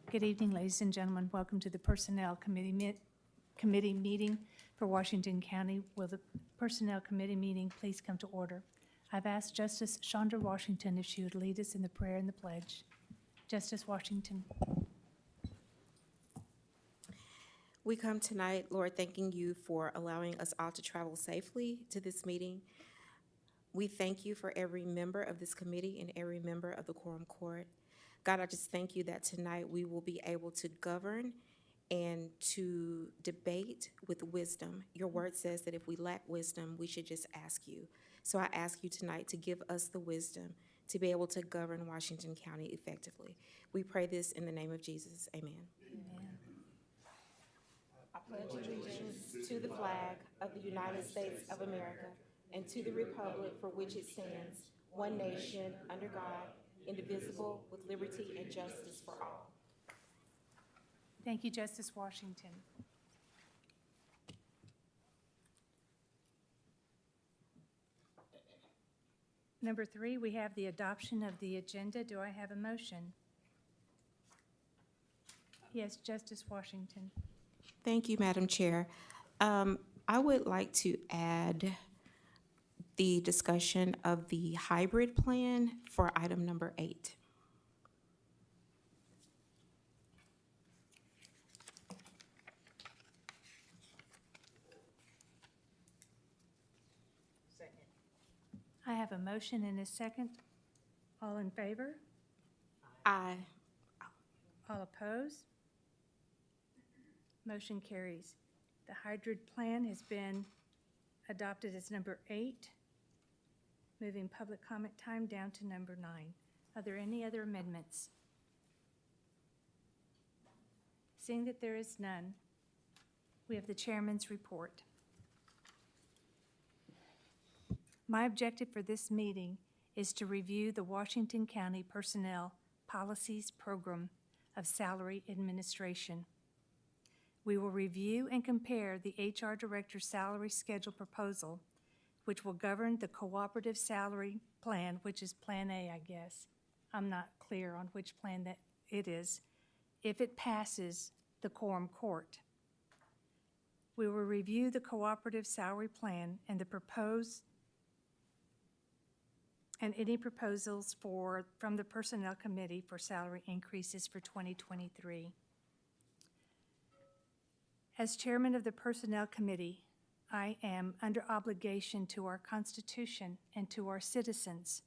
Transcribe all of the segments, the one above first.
Good evening, ladies and gentlemen. Welcome to the Personnel Committee meeting for Washington County. Will the Personnel Committee meeting please come to order? I've asked Justice Chandra Washington if she would lead us in the prayer and the pledge. Justice Washington. We come tonight, Lord, thanking you for allowing us all to travel safely to this meeting. We thank you for every member of this committee and every member of the Quorum Court. God, I just thank you that tonight we will be able to govern and to debate with wisdom. Your word says that if we lack wisdom, we should just ask you. So I ask you tonight to give us the wisdom to be able to govern Washington County effectively. We pray this in the name of Jesus. Amen. Amen. I pledge allegiance to the flag of the United States of America and to the republic for which it stands, one nation, under God, indivisible, with liberty and justice for all. Thank you, Justice Washington. Number 3, we have the adoption of the agenda. Do I have a motion? Yes, Justice Washington. Thank you, Madam Chair. I would like to add the discussion of the hybrid plan for item number 8. I have a motion and a second. All in favor? Aye. All opposed? Motion carries. The hybrid plan has been adopted as number 8. Moving public comment time down to number 9. Are there any other amendments? Seeing that there is none, we have the chairman's report. My objective for this meeting is to review the Washington County Personnel Policies Program of Salary Administration. We will review and compare the HR Director's salary schedule proposal, which will govern the cooperative salary plan, which is Plan A, I guess. I'm not clear on which plan that it is, if it passes the Quorum Court. We will review the cooperative salary plan and any proposals from the Personnel Committee for salary increases for 2023. As chairman of the Personnel Committee, I am under obligation to our Constitution and to our citizens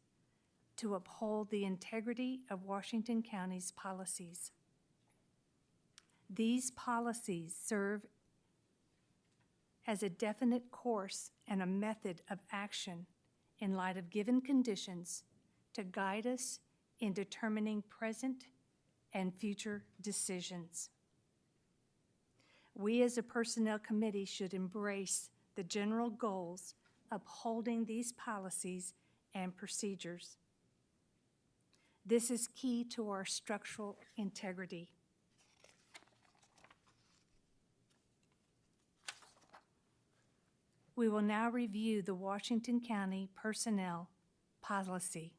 to uphold the integrity of Washington County's policies. These policies serve as a definite course and a method of action in light of given conditions to guide us in determining present and future decisions. We as a Personnel Committee should embrace the general goals upholding these policies and procedures. This is key to our structural integrity. We will now review the Washington County Personnel Policy.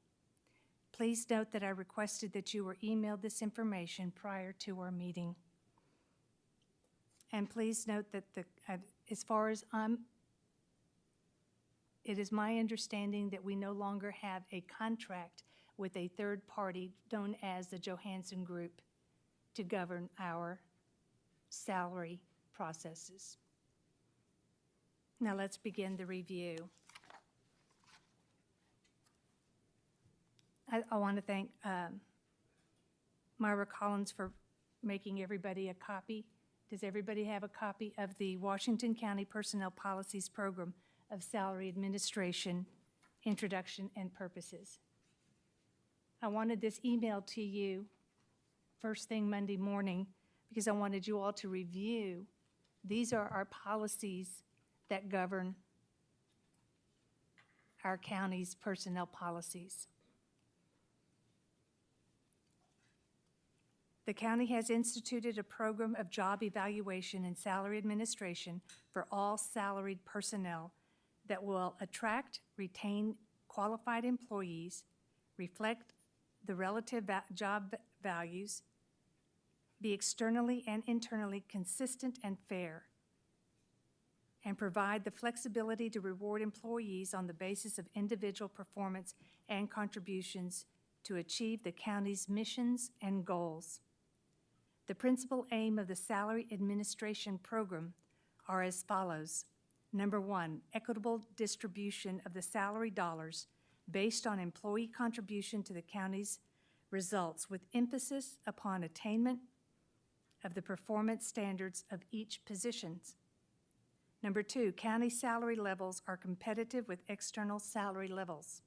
Please note that I requested that you were emailed this information prior to our meeting. And please note that as far as it is my understanding that we no longer have a contract with a third party known as the Johansson Group to govern our salary processes. Now let's begin the review. I want to thank Myra Collins for making everybody a copy. Does everybody have a copy of the Washington County Personnel Policies Program of Salary Administration, Introduction and Purposes? I wanted this emailed to you first thing Monday morning because I wanted you all to review. These are our policies that govern our county's personnel policies. The county has instituted a program of job evaluation and salary administration for all salaried personnel that will attract, retain qualified employees, reflect the relative job values, be externally and internally consistent and fair, and provide the flexibility to reward employees on the basis of individual performance and contributions to achieve the county's missions and goals. The principal aim of the Salary Administration Program are as follows. Number one, equitable distribution of the salary dollars based on employee contribution to the county's results, with emphasis upon attainment of the performance standards of each position. Number two, county salary levels are competitive with external salary levels.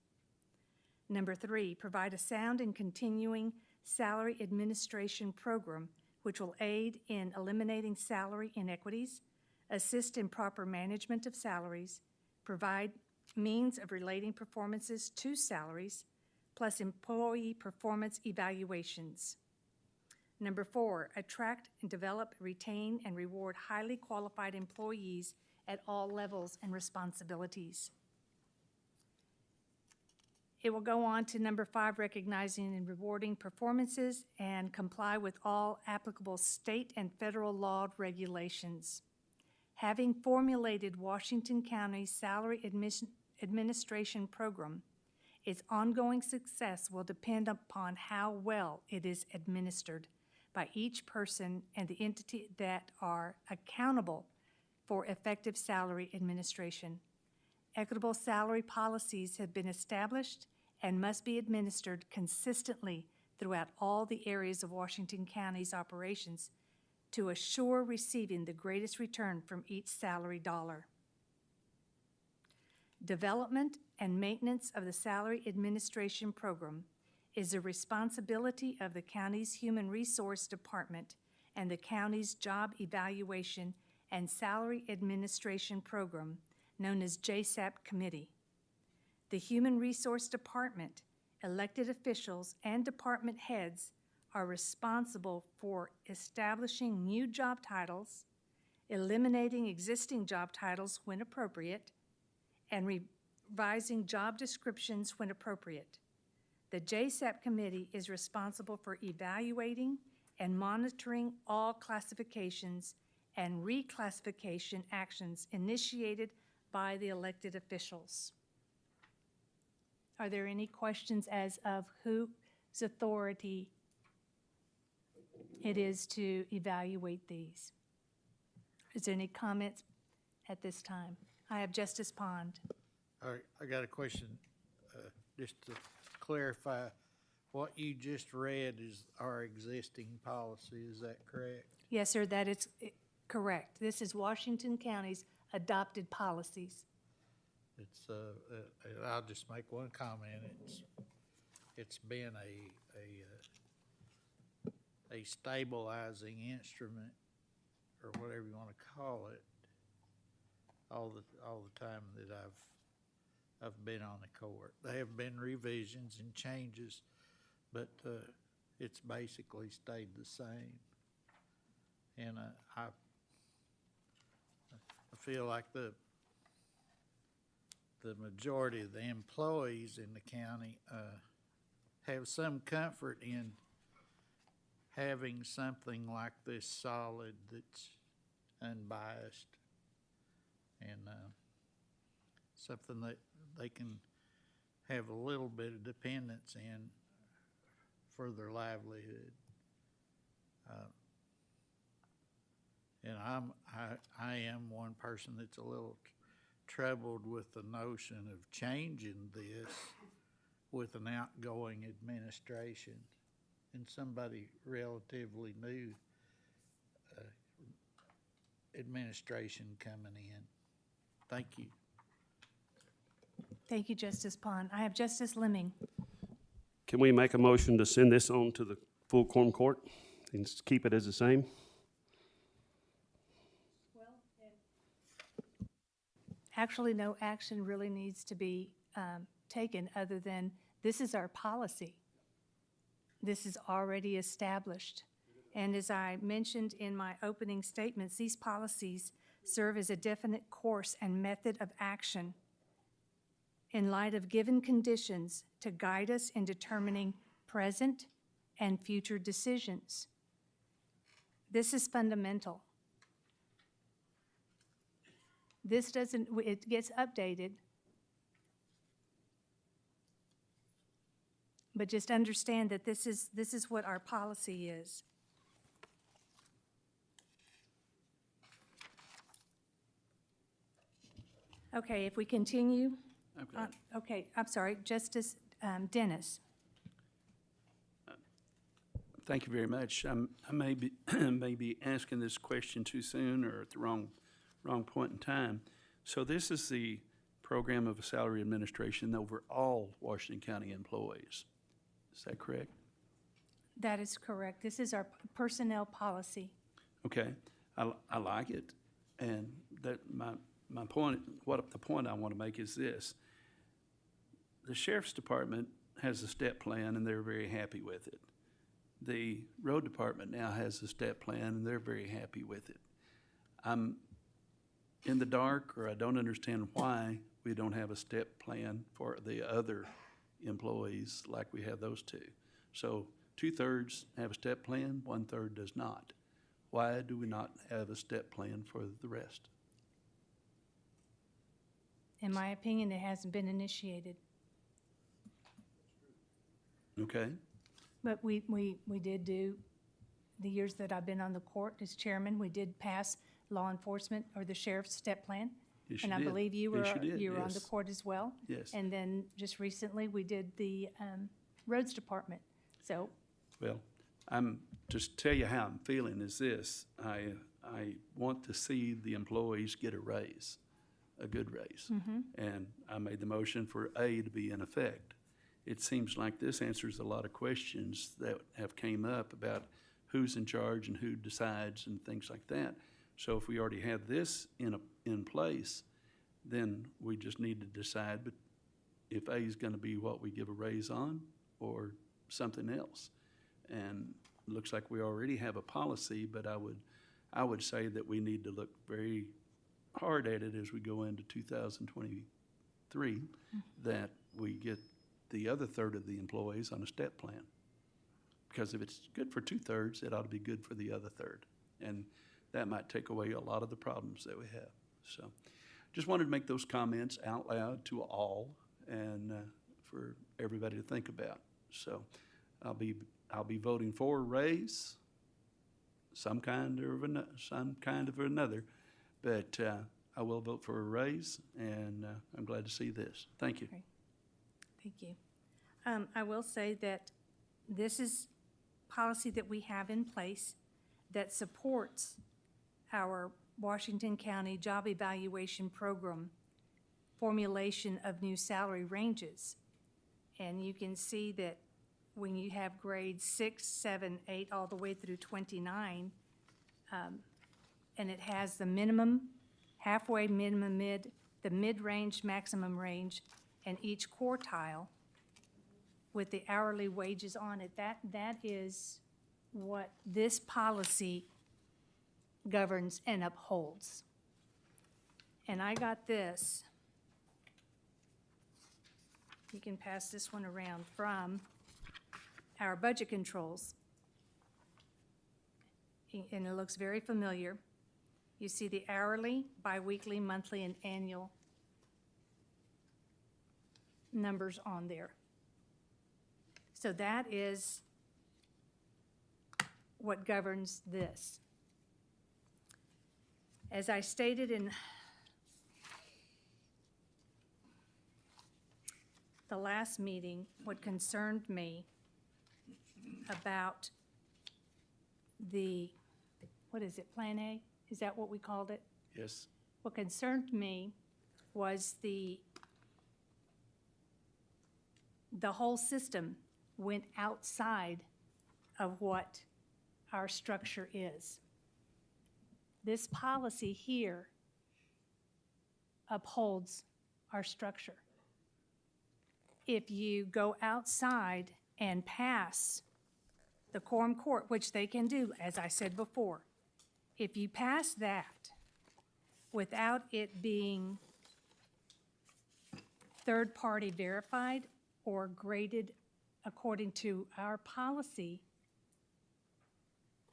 Number three, provide a sound and continuing salary administration program which will aid in eliminating salary inequities, assist in proper management of salaries, provide means of relating performances to salaries, plus employee performance evaluations. Number four, attract and develop, retain, and reward highly qualified employees at all levels and responsibilities. It will go on to number five, recognizing and rewarding performances and comply with all applicable state and federal law regulations. Having formulated Washington County's Salary Administration Program, its ongoing success will depend upon how well it is administered by each person and the entity that are accountable for effective salary administration. Equitable salary policies have been established and must be administered consistently throughout all the areas of Washington County's operations to assure receiving the greatest return from each salary dollar. Development and maintenance of the Salary Administration Program is the responsibility of the county's Human Resource Department and the county's Job Evaluation and Salary Administration Program, known as JSAP Committee. The Human Resource Department, elected officials, and department heads are responsible for establishing new job titles, eliminating existing job titles when appropriate, and revising job descriptions when appropriate. The JSAP Committee is responsible for evaluating and monitoring all classifications and reclassification actions initiated by the elected officials. Are there any questions as of whose authority it is to evaluate these? Is there any comments at this time? I have Justice Pond. All right, I got a question, just to clarify. What you just read is our existing policy, is that correct? Yes, sir, that is correct. This is Washington County's adopted policies. It's, I'll just make one comment. It's been a stabilizing instrument, or whatever you want to call it, all the time that I've been on the court. There have been revisions and changes, but it's basically stayed the same. And I feel like the majority of the employees in the county have some comfort in having something like this solid that's unbiased and something that they can have a little bit of dependence in for their livelihood. And I am one person that's a little troubled with the notion of changing this with an outgoing administration and somebody relatively new administration coming in. Thank you. Thank you, Justice Pond. I have Justice Lemming. Can we make a motion to send this on to the full quorum court and keep it as the same? Actually, no action really needs to be taken other than this is our policy. This is already established. And as I mentioned in my opening statements, these policies serve as a definite course and method of action in light of given conditions to guide us in determining present and future decisions. This is fundamental. This doesn't, it gets updated. But just understand that this is what our policy is. Okay, if we continue. Okay. Okay, I'm sorry, Justice Dennis. Thank you very much. I may be, may be asking this question too soon or at the wrong point in time. So this is the program of salary administration over all Washington County employees. Is that correct? That is correct. This is our personnel policy. Okay, I like it, and that my point, the point I want to make is this. The Sheriff's Department has a step plan, and they're very happy with it. The Road Department now has a step plan, and they're very happy with it. I'm in the dark, or I don't understand why we don't have a step plan for the other employees like we have those two. So 2/3 have a step plan, 1/3 does not. Why do we not have a step plan for the rest? In my opinion, it hasn't been initiated. Okay, But we did do, the years that I've been on the court as chairman, we did pass law enforcement or the sheriff's step plan. yes, you And I did. believe you Yes, were, did, you were on the yes. court as well. Yes. And then just recently, we did the roads department. So, Well, I'm, just tell you how I'm feeling is this. I want to see the employees get a raise, a good raise. And I made the motion for A to be in effect. It seems like this answers a lot of questions that have came up about who's in charge and who decides and things like that. So if we already have this in place, then we just need to decide but if A is gonna be what we give a raise on or something else. And it looks like we already have a policy, but I would say that we need to look very hard at it as we go into 2023, that we get the other third of the employees on a step plan. Because if it's good for 2/3, it ought to be good for the other third. And that might take away a lot of the problems that we have. So just wanted to make those comments out loud to all and for everybody to think about. So I'll be voting for a raise, some kind of another, but I will vote for a raise, and I'm glad to see this. Thank you. okay. Thank you. I will say that this is policy that we have in place that supports our Washington County Job Evaluation Program formulation of new salary ranges. And you can see that when you have grades 6, 7, 8, all the way through 29, and it has the minimum, halfway, minimum, the mid-range, maximum range, and each quartile with the hourly wages on it, that is what this policy governs and upholds. And I got this. You can pass this one around from our budget controls. And it looks very familiar. You see the hourly, biweekly, monthly, and annual numbers on there. So that is what governs this. As I stated in the last meeting, what concerned me about the, what is it, Plan A? Is that what we called it? Yes. What concerned me was the whole system went outside of what our structure is. This policy here upholds our structure. If you go outside and pass the quorum court, which they can do, as I said before, if you pass that without it being third-party verified or graded according to our policy,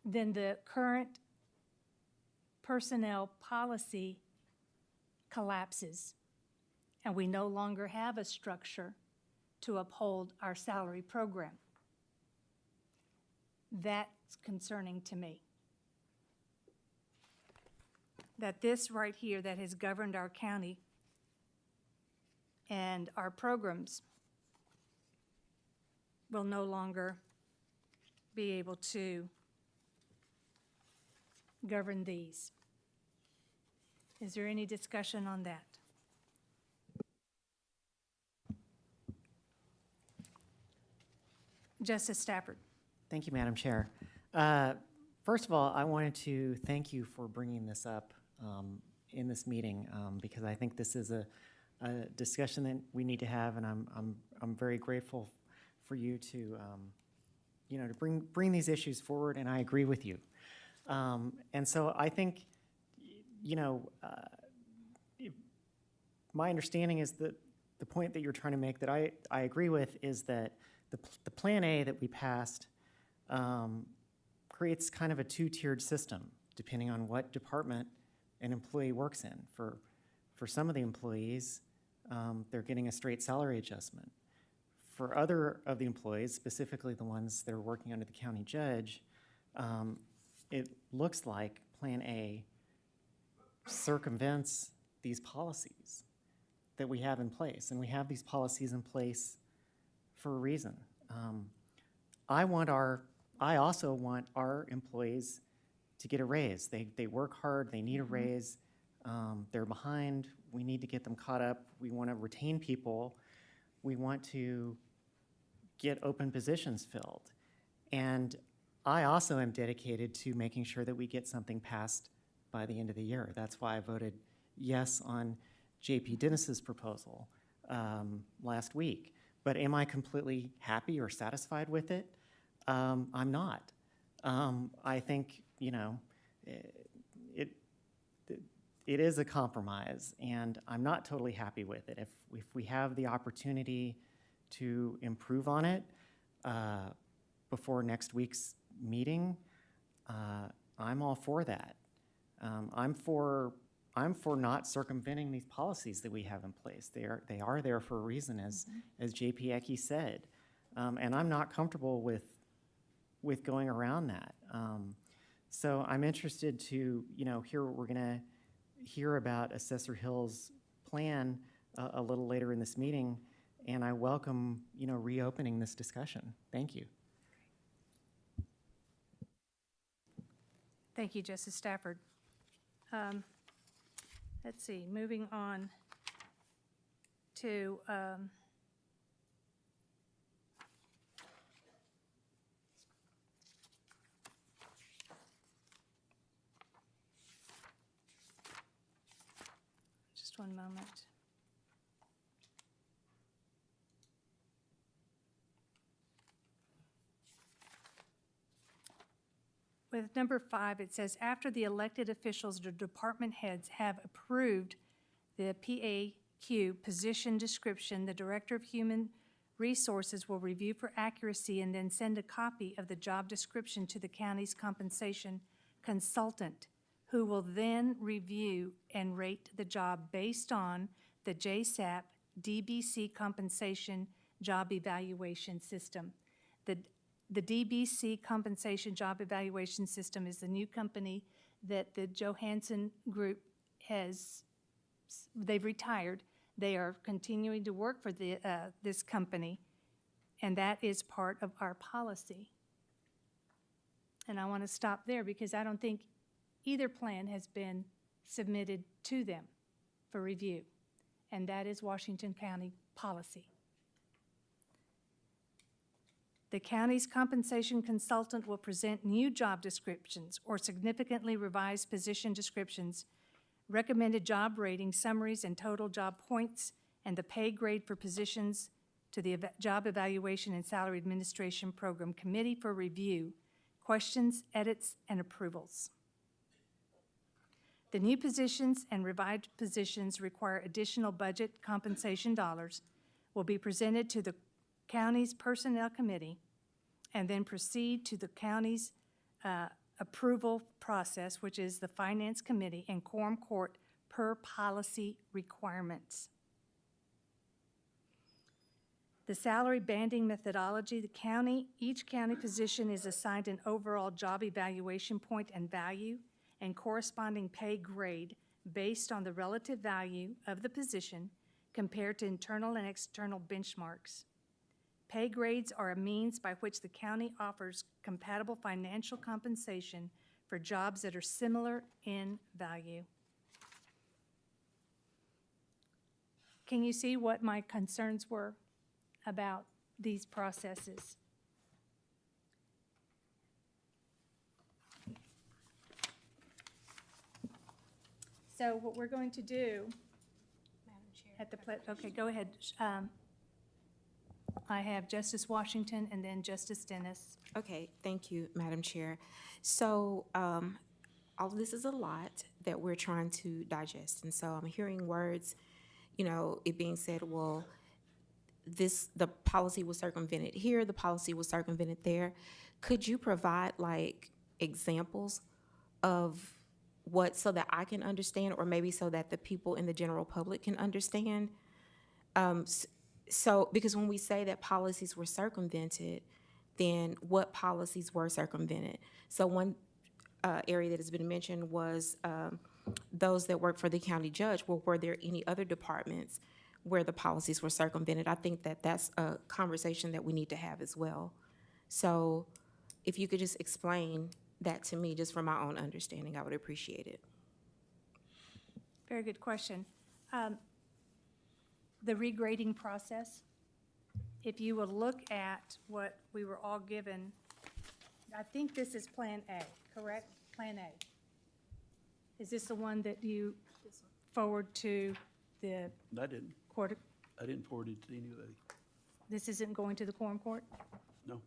then the current personnel policy collapses, and we no longer have a structure to uphold our salary program. That's concerning to me. That this right here that has governed our county and our programs will no longer be able to govern these. Is there any discussion on that? Justice Stafford. Thank you, Madam Chair. First of all, I wanted to thank you for bringing this up in this meeting because I think this is a discussion that we need to have, and I'm very grateful for you to to bring these issues forward, and I agree with you. And so I think my understanding is that the point that you're trying to make that I agree with is that the Plan A that we passed creates kind of a two-tiered system, depending on what department an employee works in. For some of the employees, they're getting a straight salary adjustment. For other of the employees, specifically the ones that are working under the county judge, it looks like Plan A circumvents these policies that we have in place, and we have these policies in place for a reason. I also want our employees to get a raise. They work hard, they need a raise, they're behind, we need to get them caught up, we want to retain people, we want to get open positions filled. And I also am dedicated to making sure that we get something passed by the end of the year. That's why I voted yes on JP Dennis's proposal last week. But am I completely happy or satisfied with it? I'm not. I think, it is a compromise, and I'm not totally happy with it. If we have the opportunity to improve on it before next week's meeting, I'm all for that. I'm for not circumventing these policies that we have in place. They are there for a reason, as JP Ecke said, and I'm not comfortable with going around that. So I'm interested to hear what we're going to hear about Assessor Hill's plan a little later in this meeting, and I welcome reopening this discussion. Thank you. Thank you, Justice Stafford. Let's see, moving on to just one moment. With number 5, it says, after the elected officials or department heads have approved the PAQ position description, the Director of Human Resources will review for accuracy and then send a copy of the job description to the county's compensation consultant, who will then review and rate the job based on the JSAP DBC compensation job evaluation system. The DBC compensation job evaluation system is the new company that the Johansson Group they've retired. They are continuing to work for this company, and that is part of our policy. And I want to stop there because I don't think either plan has been submitted to them for review, and that is Washington County policy. The county's compensation consultant will present new job descriptions or significantly revised position descriptions, recommended job rating summaries and total job points, and the pay grade for positions to the Job Evaluation and Salary Administration Program Committee for review, questions, edits, and approvals. The new positions and revised positions require additional budget compensation dollars, will be presented to the county's Personnel Committee, and then proceed to the county's approval process, which is the Finance Committee and Quorum Court per policy requirements. The salary banding methodology, each county position is assigned an overall job evaluation point and value and corresponding pay grade based on the relative value of the position compared to internal and external benchmarks. Pay grades are a means by which the county offers compatible financial compensation for jobs that are similar in value. Can you see what my concerns were about these processes? So what we're going to do at the, okay, go ahead. I have Justice Washington and then Justice Dennis. Okay, thank you, Madam Chair. So, all of this is a lot that we're trying to digest, and so I'm hearing words, you know, it being said, well, the policy was circumvented here, the policy was circumvented there. Could you provide, like, examples of what, so that I can understand, or maybe so that the people in the general public can understand? So, because when we say that policies were circumvented, then what policies were circumvented? So one area that has been mentioned was those that work for the county judge. Well, were there any other departments where the policies were circumvented? I think that that's a conversation that we need to have as well. So if you could just explain that to me, just from my own understanding, I would appreciate it. Very good question. The regrading process, if you will look at what we were all given, I think this is Plan A, correct? Plan A. Is this the one that you forward to the I didn't. court? I didn't forward it to anybody. This isn't going to the quorum court? No.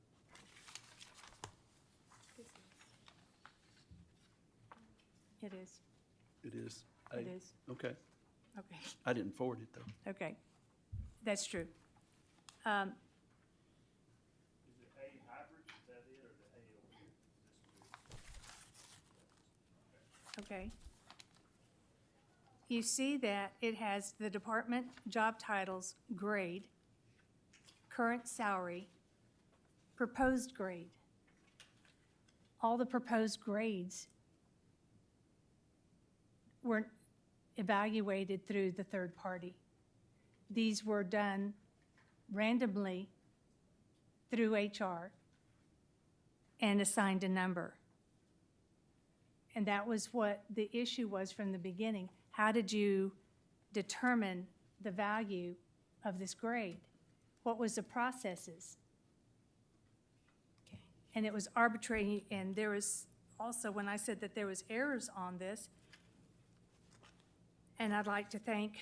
It is. It is. It is. Okay. Okay. I didn't forward it, though. Okay. That's true. Is it A hybrid, is that it, or the A over here? Okay. You see that it has the department job titles, grade, current salary, proposed grade. All the proposed grades were evaluated through the third party. These were done randomly through HR and assigned a number. And that was what the issue was from the beginning. How did you determine the value of this grade? What was the processes? Okay. And it was arbitrary, and there was also, when I said that there was errors on this, and I'd like to thank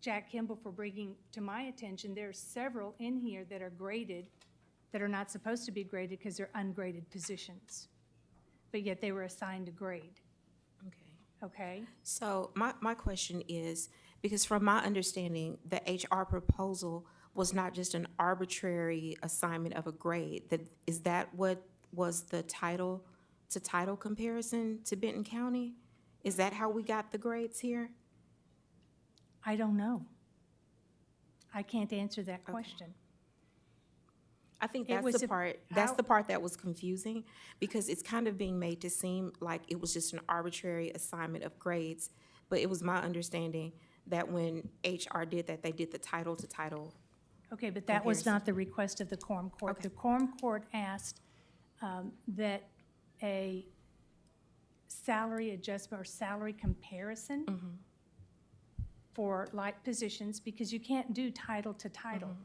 Jack Kimball for bringing to my attention, there are several in here that are graded that are not supposed to be graded because they're ungraded positions, but yet they were assigned a grade, Okay. okay? So my question is, because from my understanding, the HR proposal was not just an arbitrary assignment of a grade. Is that what was the title to title comparison to Benton County? Is that how we got the grades here? I don't know. I can't answer that question. I think It that's was the a- part, that was confusing, because it's kind of being made to seem like it was just an arbitrary assignment of grades. But it was my understanding that when HR did that, they did the title to title. Okay, but that was Comparison. not the request of the quorum court. Okay. The quorum court asked that a salary adjustment or salary comparison for like positions, because you can't do title to title.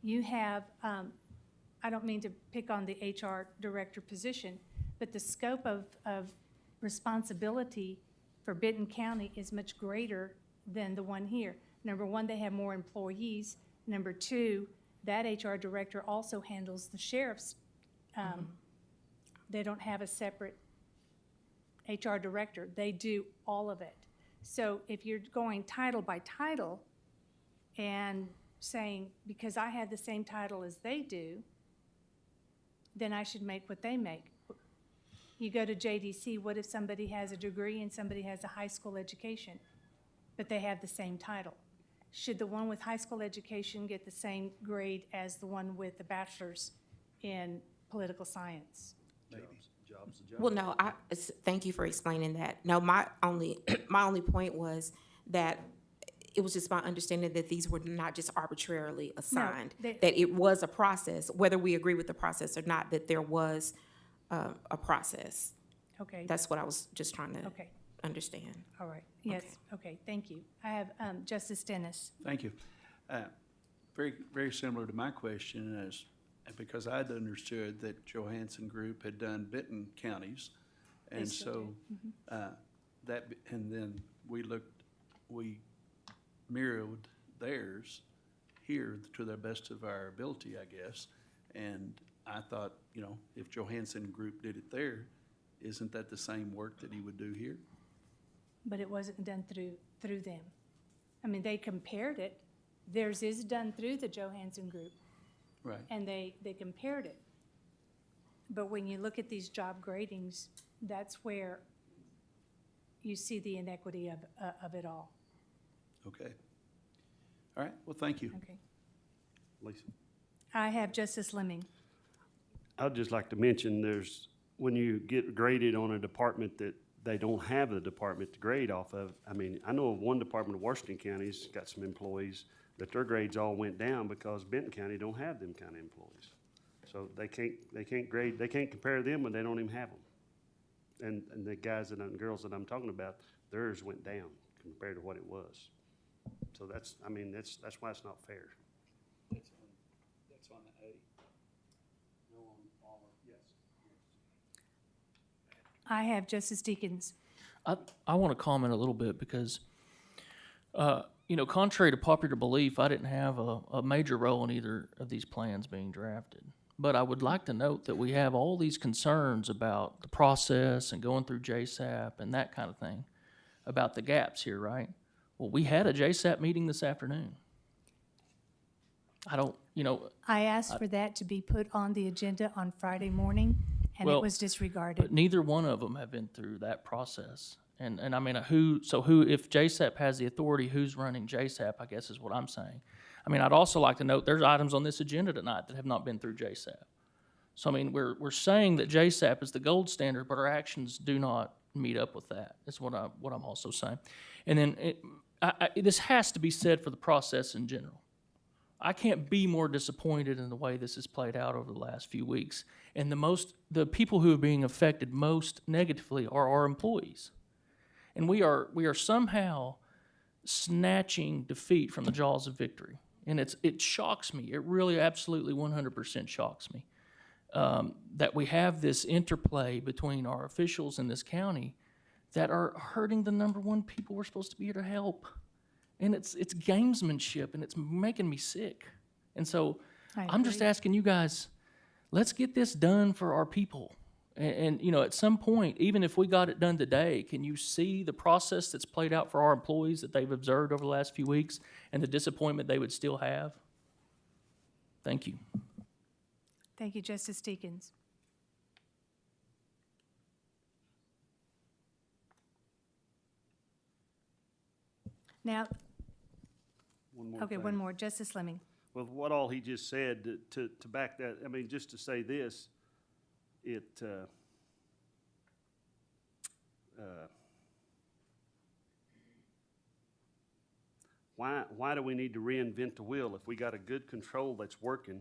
You have, I don't mean to pick on the HR director position, but the scope of responsibility for Benton County is much greater than the one here. Number one, they have more employees. Number two, that HR director also handles the sheriff's. They don't have a separate HR director. They do all of it. So if you're going title by title and saying, because I have the same title as they do, then I should make what they make. You go to JDC, what if somebody has a degree and somebody has a high school education, but they have the same title? Should the one with high school education get the same grade as the one with the bachelor's in political science? Well, no, thank you for explaining that. No, my only, my only point was that it was just my understanding that these were not just arbitrarily assigned. That it was a process, whether we agree with the process or not, that there was a process. Okay, That's what I was just trying to okay, understand. all right, yes, okay, thank you. I have Justice Dennis. Thank you. Very, very similar to my question is, because I'd understood that Johansson Group had done Benton counties. And still so, and then we mirrored theirs here to the best of our ability, I guess. And I thought, you know, if Johansson Group did it there, isn't that the same work that he would do here? But it wasn't done through them. I mean, they compared it. Theirs is done through the Johansson Group, Right. and they compared it. But when you look at these job gradings, that's where you see the inequity of it all. Okay. All right, well, thank you. Okay. Lisa? I have Justice Lemming. I'd just like to mention, when you get graded on a department that they don't have the department to grade off of, I mean, I know of one department of Washington County's got some employees that their grades all went down because Benton County don't have them kind of employees. So they can't grade, they can't compare them when they don't even have them. And the guys and girls that I'm talking about, theirs went down compared to what it was. So that's why it's not fair. That's on the A. No, on all, yes. I have Justice Deakins. I want to comment a little bit because, contrary to popular belief, I didn't have a major role in either of these plans being drafted. But I would like to note that we have all these concerns about the process and going through JSAP and that kind of thing, about the gaps here, right? Well, we had a JSAP meeting this afternoon. I asked for that to be put on the agenda on Friday morning, and it Well, was disregarded. But neither one of them have been through that process. And I mean, if JSAP has the authority, who's running JSAP, I guess is what I'm saying. I mean, I'd also like to note, there's items on this agenda tonight that have not been through JSAP. So, I mean, we're saying that JSAP is the gold standard, but our actions do not meet up with that, is what I'm also saying. And then this has to be said for the process in general. I can't be more disappointed in the way this has played out over the last few weeks. And the people who are being affected most negatively are our employees. And we are somehow snatching defeat from the jaws of victory. And it shocks me. It really absolutely 100% shocks me that we have this interplay between our officials in this county that are hurting the number one people we're supposed to be here to help. And it's gamesmanship, and it's making me sick. And so I'm just asking you guys, let's get this done for our people. And at some point, even if we got it done today, can you see the process that's played out for our employees that they've observed over the last few weeks and the disappointment they would still have? Thank you. Thank you, Justice Deakins. Now, one more, Justice Lemming. Well, what all he just said, to back that, I mean, just to say this, why do we need to reinvent the wheel? If we got a good control that's working,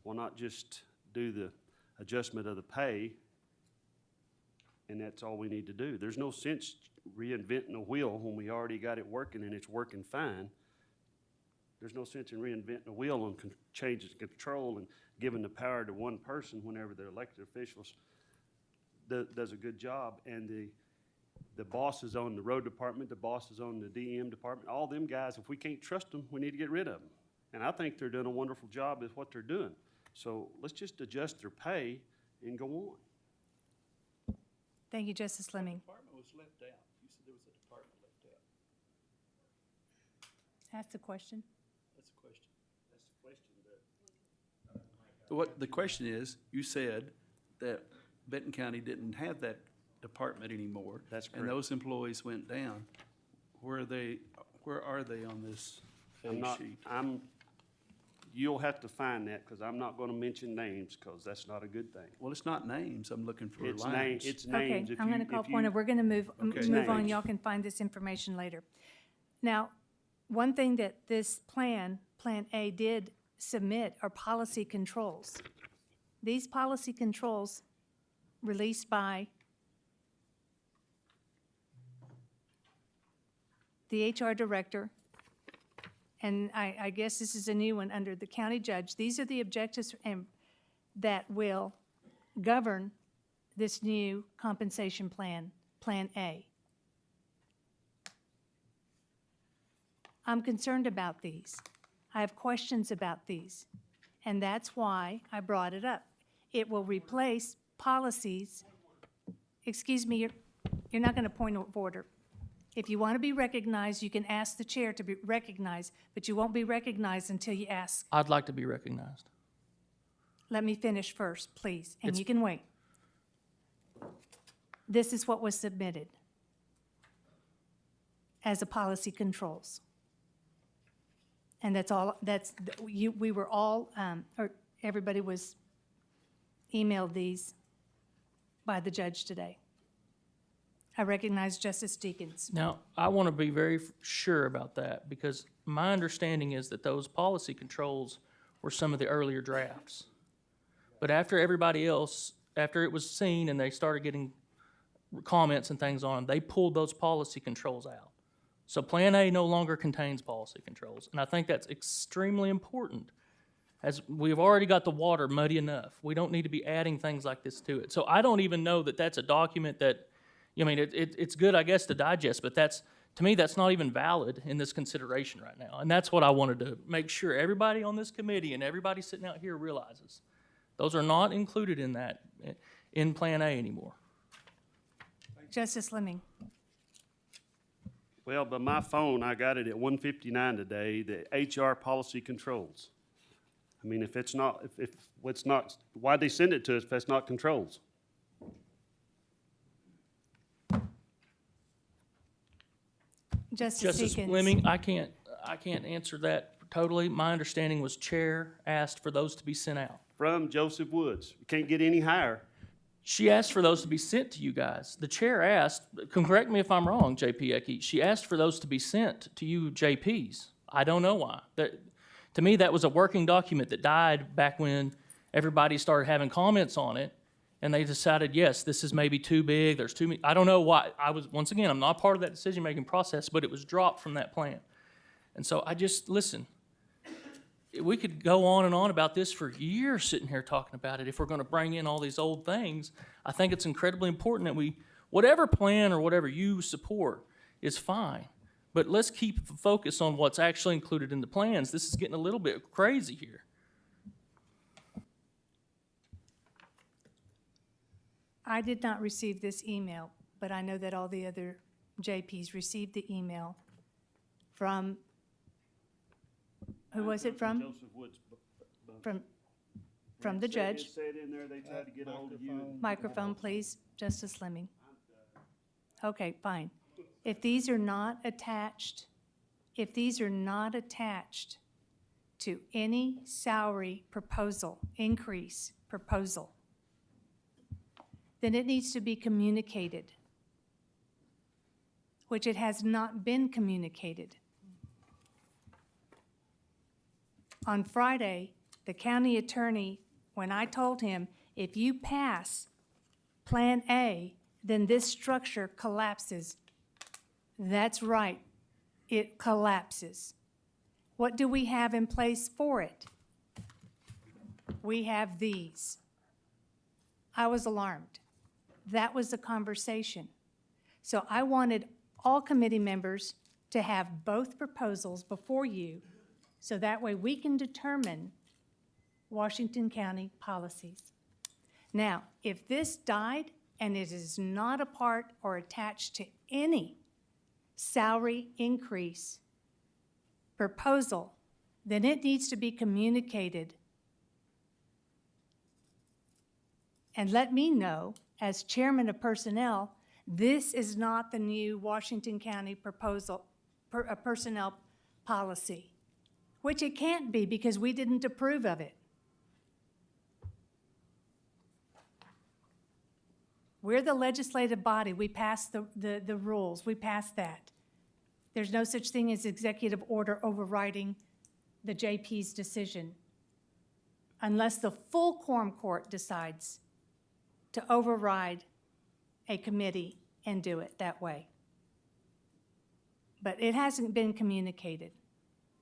why not just do the adjustment of the pay, and that's all we need to do? There's no sense reinventing a wheel when we already got it working and it's working fine. There's no sense in reinventing a wheel and changing control and giving the power to one person whenever the elected officials does a good job. And the bosses on the road department, the bosses on the DM department, all them guys, if we can't trust them, we need to get rid of them. And I think they're doing a wonderful job with what they're doing. So let's just adjust their pay and go on. Thank you, Justice Lemming. Department was left out. You said there was a department left out. Ask the question. That's a question. That's the question. what, the question is, you said that Benton County didn't have that department anymore. That's And correct. those employees went down. Where are they on this I'm pay not, sheet? you'll have to find that, because I'm not gonna mention names, because that's not a good thing. Well, it's not names, I'm looking for It's lines. it's Okay, names. If I'm you- gonna call if point you- of, we're gonna move Okay. on. Names. Y'all can find this information later. Now, one thing that this Plan A did submit are policy controls. These policy controls released by the HR director, and I guess this is a new one under the county judge. These are the objectives that will govern this new compensation plan, Plan A. I'm concerned about these. I have questions about these, and that's why I brought it up. It will replace policies. Excuse me, you're not going to point of order. If you want to be recognized, you can ask the chair to be recognized, but you won't be recognized until you ask. I'd like to be recognized. Let me finish first, please, and It's- you can wait. This is what was submitted as a policy controls. And that's all, we were all, or everybody was emailed these by the judge today. I recognize Justice Deakins. Now, I want to be very sure about that, because my understanding is that those policy controls were some of the earlier drafts. But after everybody else, after it was seen and they started getting comments and things on them, they pulled those policy controls out. So Plan A no longer contains policy controls, and I think that's extremely important, as we've already got the water muddy enough. We don't need to be adding things like this to it. So I don't even know that that's a document that, I mean, it's good, I guess, to digest, but that's, to me, that's not even valid in this consideration right now. And that's what I wanted to make sure everybody on this committee and everybody sitting out here realizes. Those are not included in that, in Plan A anymore. Justice Lemming. Well, by my phone, I got it at 1:59 today, the HR policy controls. I mean, if it's not, if it's not, why'd they send it to us if that's not controls? Justice Justice Deakins. Fleming, I can't answer that totally. My understanding was Chair asked for those to be sent out. From Joseph Woods. You can't get any higher. She asked for those to be sent to you guys. The chair asked, correct me if I'm wrong, JP Ecke, she asked for those to be sent to you JPs. I don't know why. To me, that was a working document that died back when everybody started having comments on it, and they decided, yes, this is maybe too big, there's too many, I don't know why. Once again, I'm not part of that decision-making process, but it was dropped from that plan. And so listen, we could go on and on about this for years sitting here talking about it if we're going to bring in all these old things. I think it's incredibly important that whatever plan or whatever you support is fine, but let's keep the focus on what's actually included in the plans. This is getting a little bit crazy here. I did not receive this email, but I know that all the other JPs received the email from, who was it from? Joseph Woods. From the judge. It said in there, they tried to get ahold of you. Microphone, please, Justice Fleming. Okay, fine. If these are not attached to any salary proposal, increase proposal, then it needs to be communicated, which it has not been communicated. On Friday, the county attorney, when I told him, if you pass Plan A, then this structure collapses. That's right, it collapses. What do we have in place for it? We have these. I was alarmed. That was the conversation. So I wanted all committee members to have both proposals before you, so that way we can determine Washington County policies. Now, if this died and it is not a part or attached to any salary increase proposal, then it needs to be communicated and let me know, as chairman of personnel, this is not the new Washington County personnel policy, which it can't be because we didn't approve of it. We're the legislative body. We pass the rules. We pass that. There's no such thing as executive order overriding the JP's decision unless the full quorum court decides to override a committee and do it that way. But it hasn't been communicated.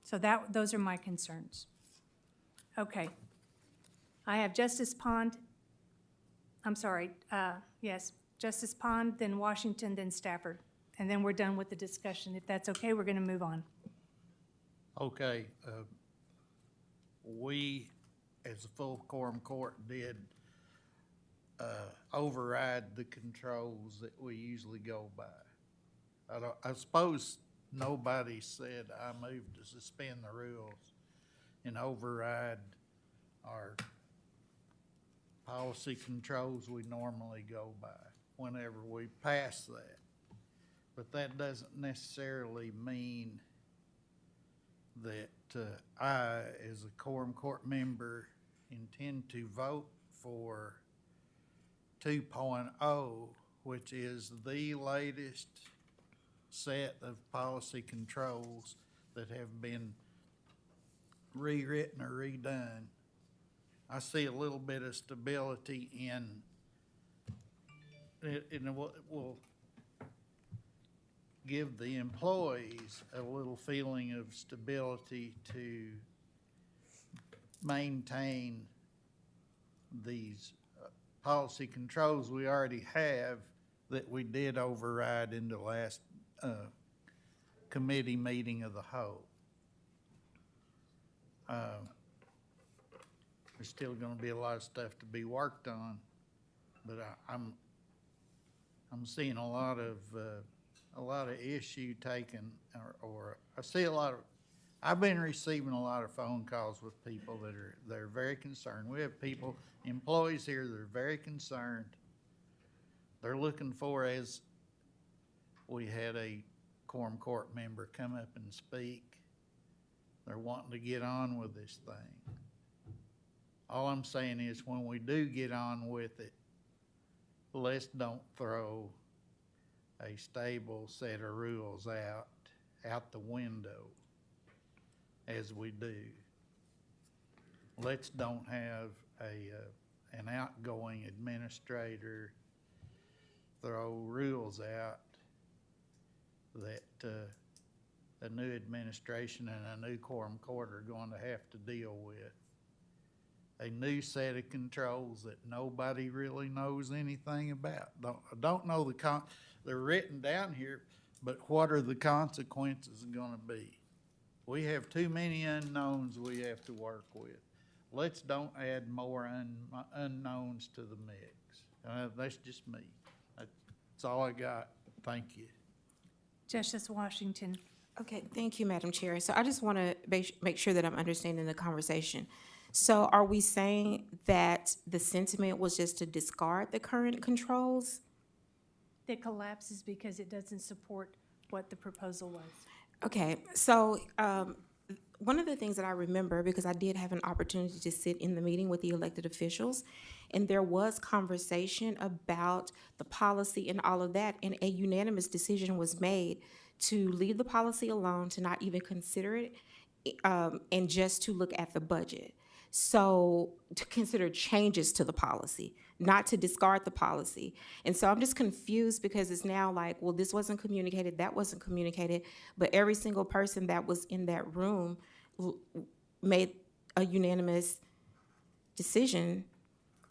So those are my concerns. Okay. I have Justice Pond, yes, Justice Pond, then Washington, then Stafford. And then we're done with the discussion. If that's okay, we're going to move on. Okay, we, as a full quorum court, did override the controls that we usually go by. I suppose nobody said I moved to suspend the rules and override our policy controls we normally go by whenever we pass that. But that doesn't necessarily mean that I, as a quorum court member, intend to vote for 2.0, which is the latest set of policy controls that have been rewritten or redone. I see a little bit of stability in it, and it will give the employees a little feeling of stability to maintain these policy controls we already have that we did override in the last committee meeting of the whole. There's still going to be a lot of stuff to be worked on, but I'm seeing a lot of issue taken, or I see a lot of. I've been receiving a lot of phone calls with people that are very concerned. We have people, employees here that are very concerned. They're looking for, as we had a quorum court member come up and speak, they're wanting to get on with this thing. All I'm saying is when we do get on with it, let's don't throw a stable set of rules out the window as we do. Let's don't have an outgoing administrator throw rules out that a new administration and a new quorum court are going to have to deal with. A new set of controls that nobody really knows anything about. Don't know they're written down here, but what are the consequences going to be? We have too many unknowns we have to work with. Let's don't add more unknowns to the mix. That's just me. That's all I got. Thank you. Justice Washington. Okay, thank you, Madam Chair. So I just want to make sure that I'm understanding the conversation. So are we saying that the sentiment was just to discard the current controls? That collapses because it doesn't support what the proposal was. Okay, so one of the things that I remember, because I did have an opportunity to sit in the meeting with the elected officials, and there was conversation about the policy and all of that, and a unanimous decision was made to leave the policy alone, to not even consider it, and just to look at the budget. So to consider changes to the policy, not to discard the policy. And so I'm just confused because it's now like, well, this wasn't communicated, that wasn't communicated, but every single person that was in that room made a unanimous decision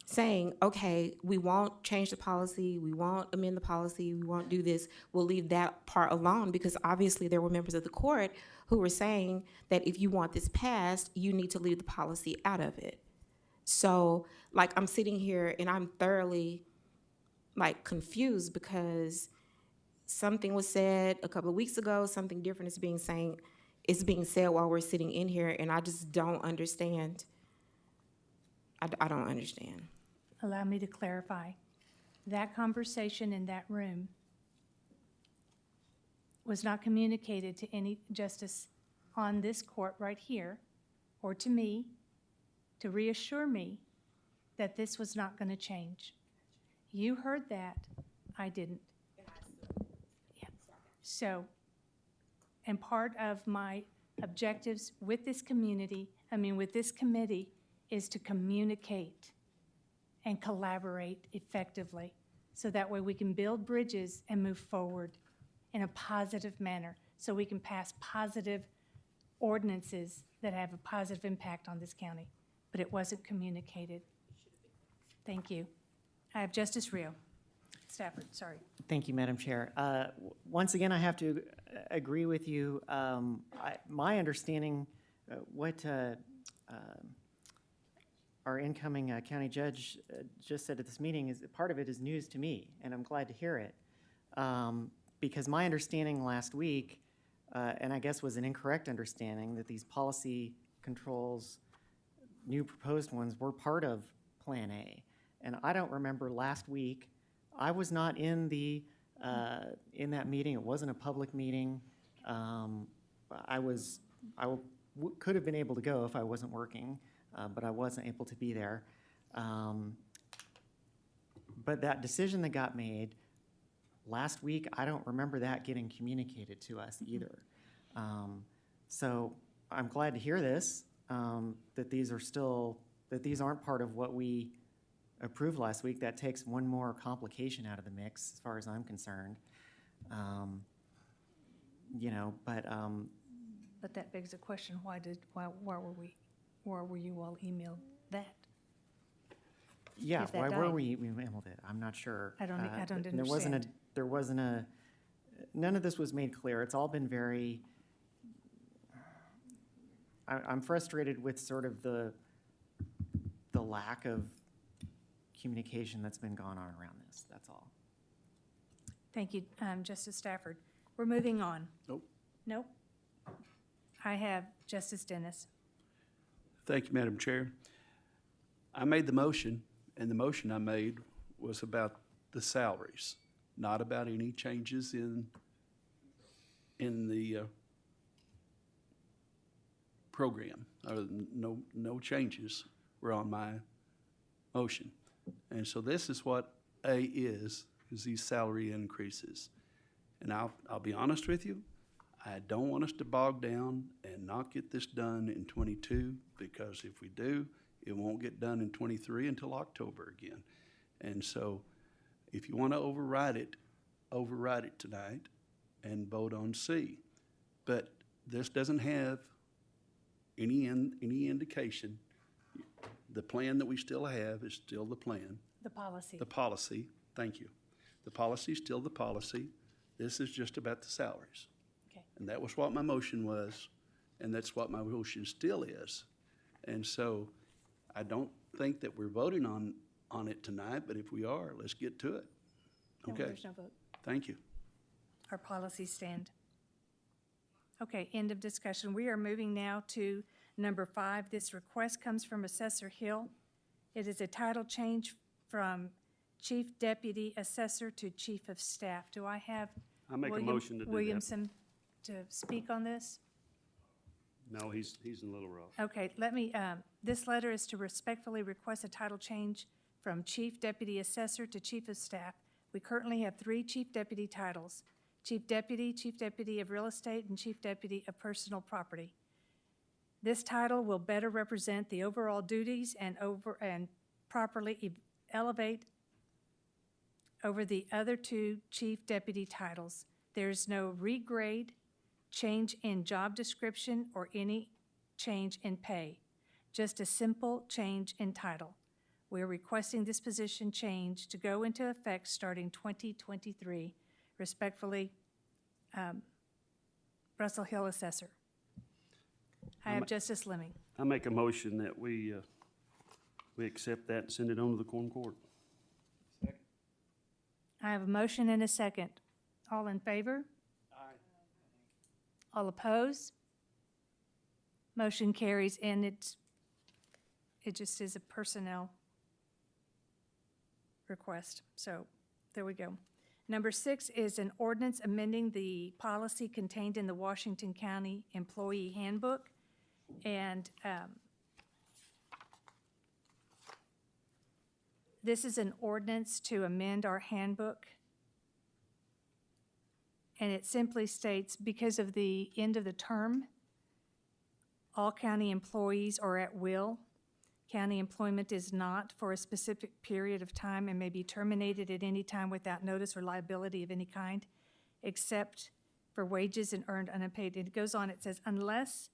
saying, okay, we won't change the policy, we won't amend the policy, we won't do this, we'll leave that part alone, because obviously there were members of the court who were saying that if you want this passed, you need to leave the policy out of it. So, like, I'm sitting here and I'm thoroughly, like, confused because something was said a couple of weeks ago, something different is being said while we're sitting in here, and I just don't understand. I don't understand. allow me to clarify. That conversation in that room was not communicated to any justice on this court right here, or to me, to reassure me that this was not going to change. You heard that, I didn't. Yeah. So, and part of my objectives with this community, with this committee, is to communicate and collaborate effectively, so that way we can build bridges and move forward in a positive manner, so we can pass positive ordinances that have a positive impact on this county. But it wasn't communicated. Thank you. I have Justice Rio. Stafford, sorry. Thank you, Madam Chair. Once again, I have to agree with you. My understanding, what our incoming county judge just said at this meeting is that part of it is news to me, and I'm glad to hear it. Because my understanding last week, and I guess was an incorrect understanding, that these policy controls, new proposed ones, were part of Plan A. And I don't remember last week, I was not in that meeting. It wasn't a public meeting. Could have been able to go if I wasn't working, but I wasn't able to be there. But that decision that got made last week, I don't remember that getting communicated to us either. So I'm glad to hear this, that these aren't part of what we approved last week. That takes one more complication out of the mix, as far as I'm concerned. But that begs the question, why were you all emailed that? Yeah, If that why were died. we emailed it? I'm not sure. I don't There understand. none of this was made clear. It's all been very, I'm frustrated with sort of the lack of communication that's been going on around this, that's all. Thank you, Justice Stafford. We're moving on. Nope. Nope. I have Justice Dennis. Thank you, Madam Chair. I made the motion, and the motion I made was about the salaries, not about any changes in the program. No changes were on my motion. And so this is what A is these salary increases. And I'll be honest with you, I don't want us to bog down and not get this done in '22, because if we do, it won't get done in '23 until October again. And so if you want to override it tonight and vote on C. But this doesn't have any indication. The plan that we still have is still the plan. The policy. The policy, thank you. The policy is still the policy. This is just about the salaries. Okay. And that was what my motion was, and that's what my motion still is. And so I don't think that we're voting on it tonight, but if we are, let's get to it. No, Okay, there's no vote. thank you. Our policies stand. Okay, end of discussion. We are moving now to number 5. This request comes from Assessor Hill. It is a title change from Chief Deputy Assessor to Chief of Staff. Do I have I make a motion to do that. Williamson to speak on this? No, he's in Little Rock. Okay, this letter is to respectfully request a title change from Chief Deputy Assessor to Chief of Staff. We currently have 3 Chief Deputy titles: Chief Deputy of Real Estate, and Chief Deputy of Personal Property. This title will better represent the overall duties and properly elevate over the other 2 Chief Deputy titles. There is no regrade, change in job description, or any change in pay, just a simple change in title. We are requesting this position change to go into effect starting 2023. Respectfully, Russell Hill Assessor. I have Justice Lemming. I make a motion that we accept that and send it on to the Corn Court. I have a motion and a second. All in favor? Aye. All opposed? Motion carries, and it just is a personnel request. So there we go. Number 6 is an ordinance amending the policy contained in the Washington County Employee Handbook. And this is an ordinance to amend our handbook. And it simply states, because of the end of the term, all county employees are at will. County employment is not for a specific period of time and may be terminated at any time without notice or liability of any kind, except for wages and earned unpaid. And it goes on, it says, unless,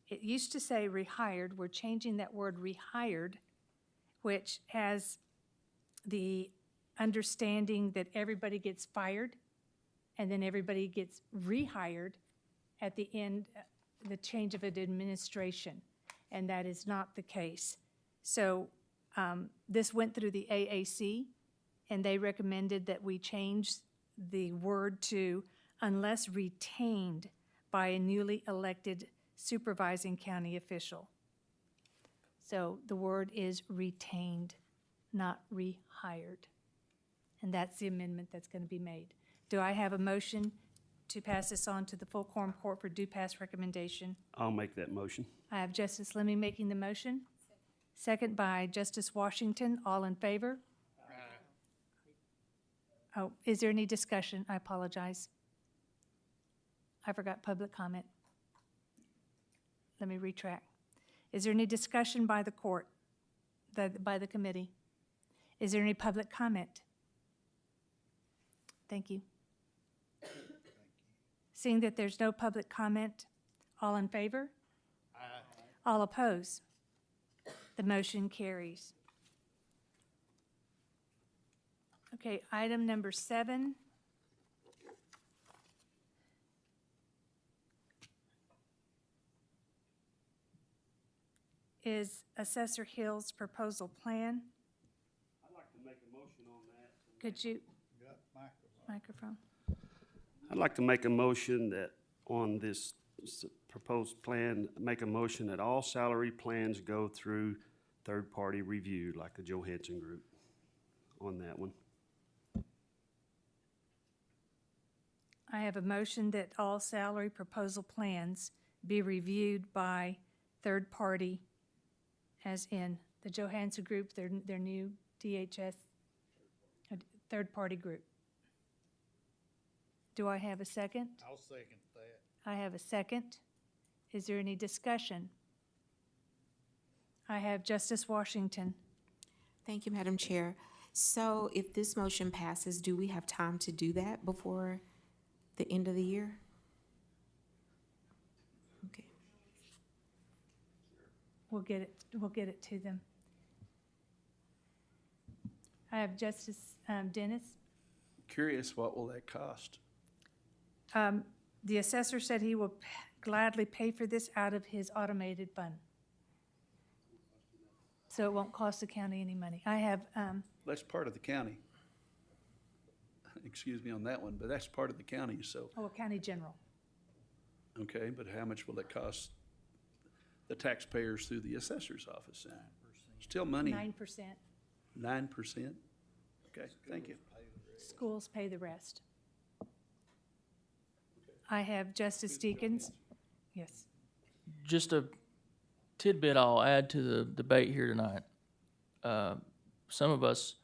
it used to say rehired, we're changing that word rehired, which has the understanding that everybody gets fired and then everybody gets rehired at the end, the change of an administration, and that is not the case. So this went through the AAC, and they recommended that we change the word to unless retained by a newly elected supervising county official. So the word is retained, not rehired. And that's the amendment that's going to be made. Do I have a motion to pass this on to the full quorum court for due pass recommendation? I'll make that motion. I have Justice Lemmy making the motion. Second by Justice Washington. All in favor? Oh, is there any discussion? I apologize. I forgot public comment. Let me retract. Is there any discussion by the court, by the committee? Is there any public comment? Thank you. Seeing that there's no public comment, all in favor? Aye. All oppose? The motion carries. Okay, item number 7. Is Assessor Hill's proposal plan. I'd like to make a motion on that. Could you? Microphone. I'd like to make a motion that on this proposed plan, make a motion that all salary plans go through third-party review, like the Johansson Group, on that one. I have a motion that all salary proposal plans be reviewed by third party, as in the Johansson Group, their new DHS, third-party group. Do I have a second? I'll second that. I have a second. Is there any discussion? I have Justice Washington. Thank you, Madam Chair. So if this motion passes, do we have time to do that before the end of the year? Okay. We'll get it to them. I have Justice Dennis. Curious, what will that cost? The assessor said he will gladly pay for this out of his automated fund. So it won't cost the county any money. I have, That's part of the county. Excuse me on that one, but that's part of the county, so, County General. okay, but how much will it cost the taxpayers through the assessor's office then? Still money, 9%. 9%? Okay, thank you. Schools pay the rest. I have Justice Deakins. Yes. Just a tidbit I'll add to the debate here tonight. Some of us,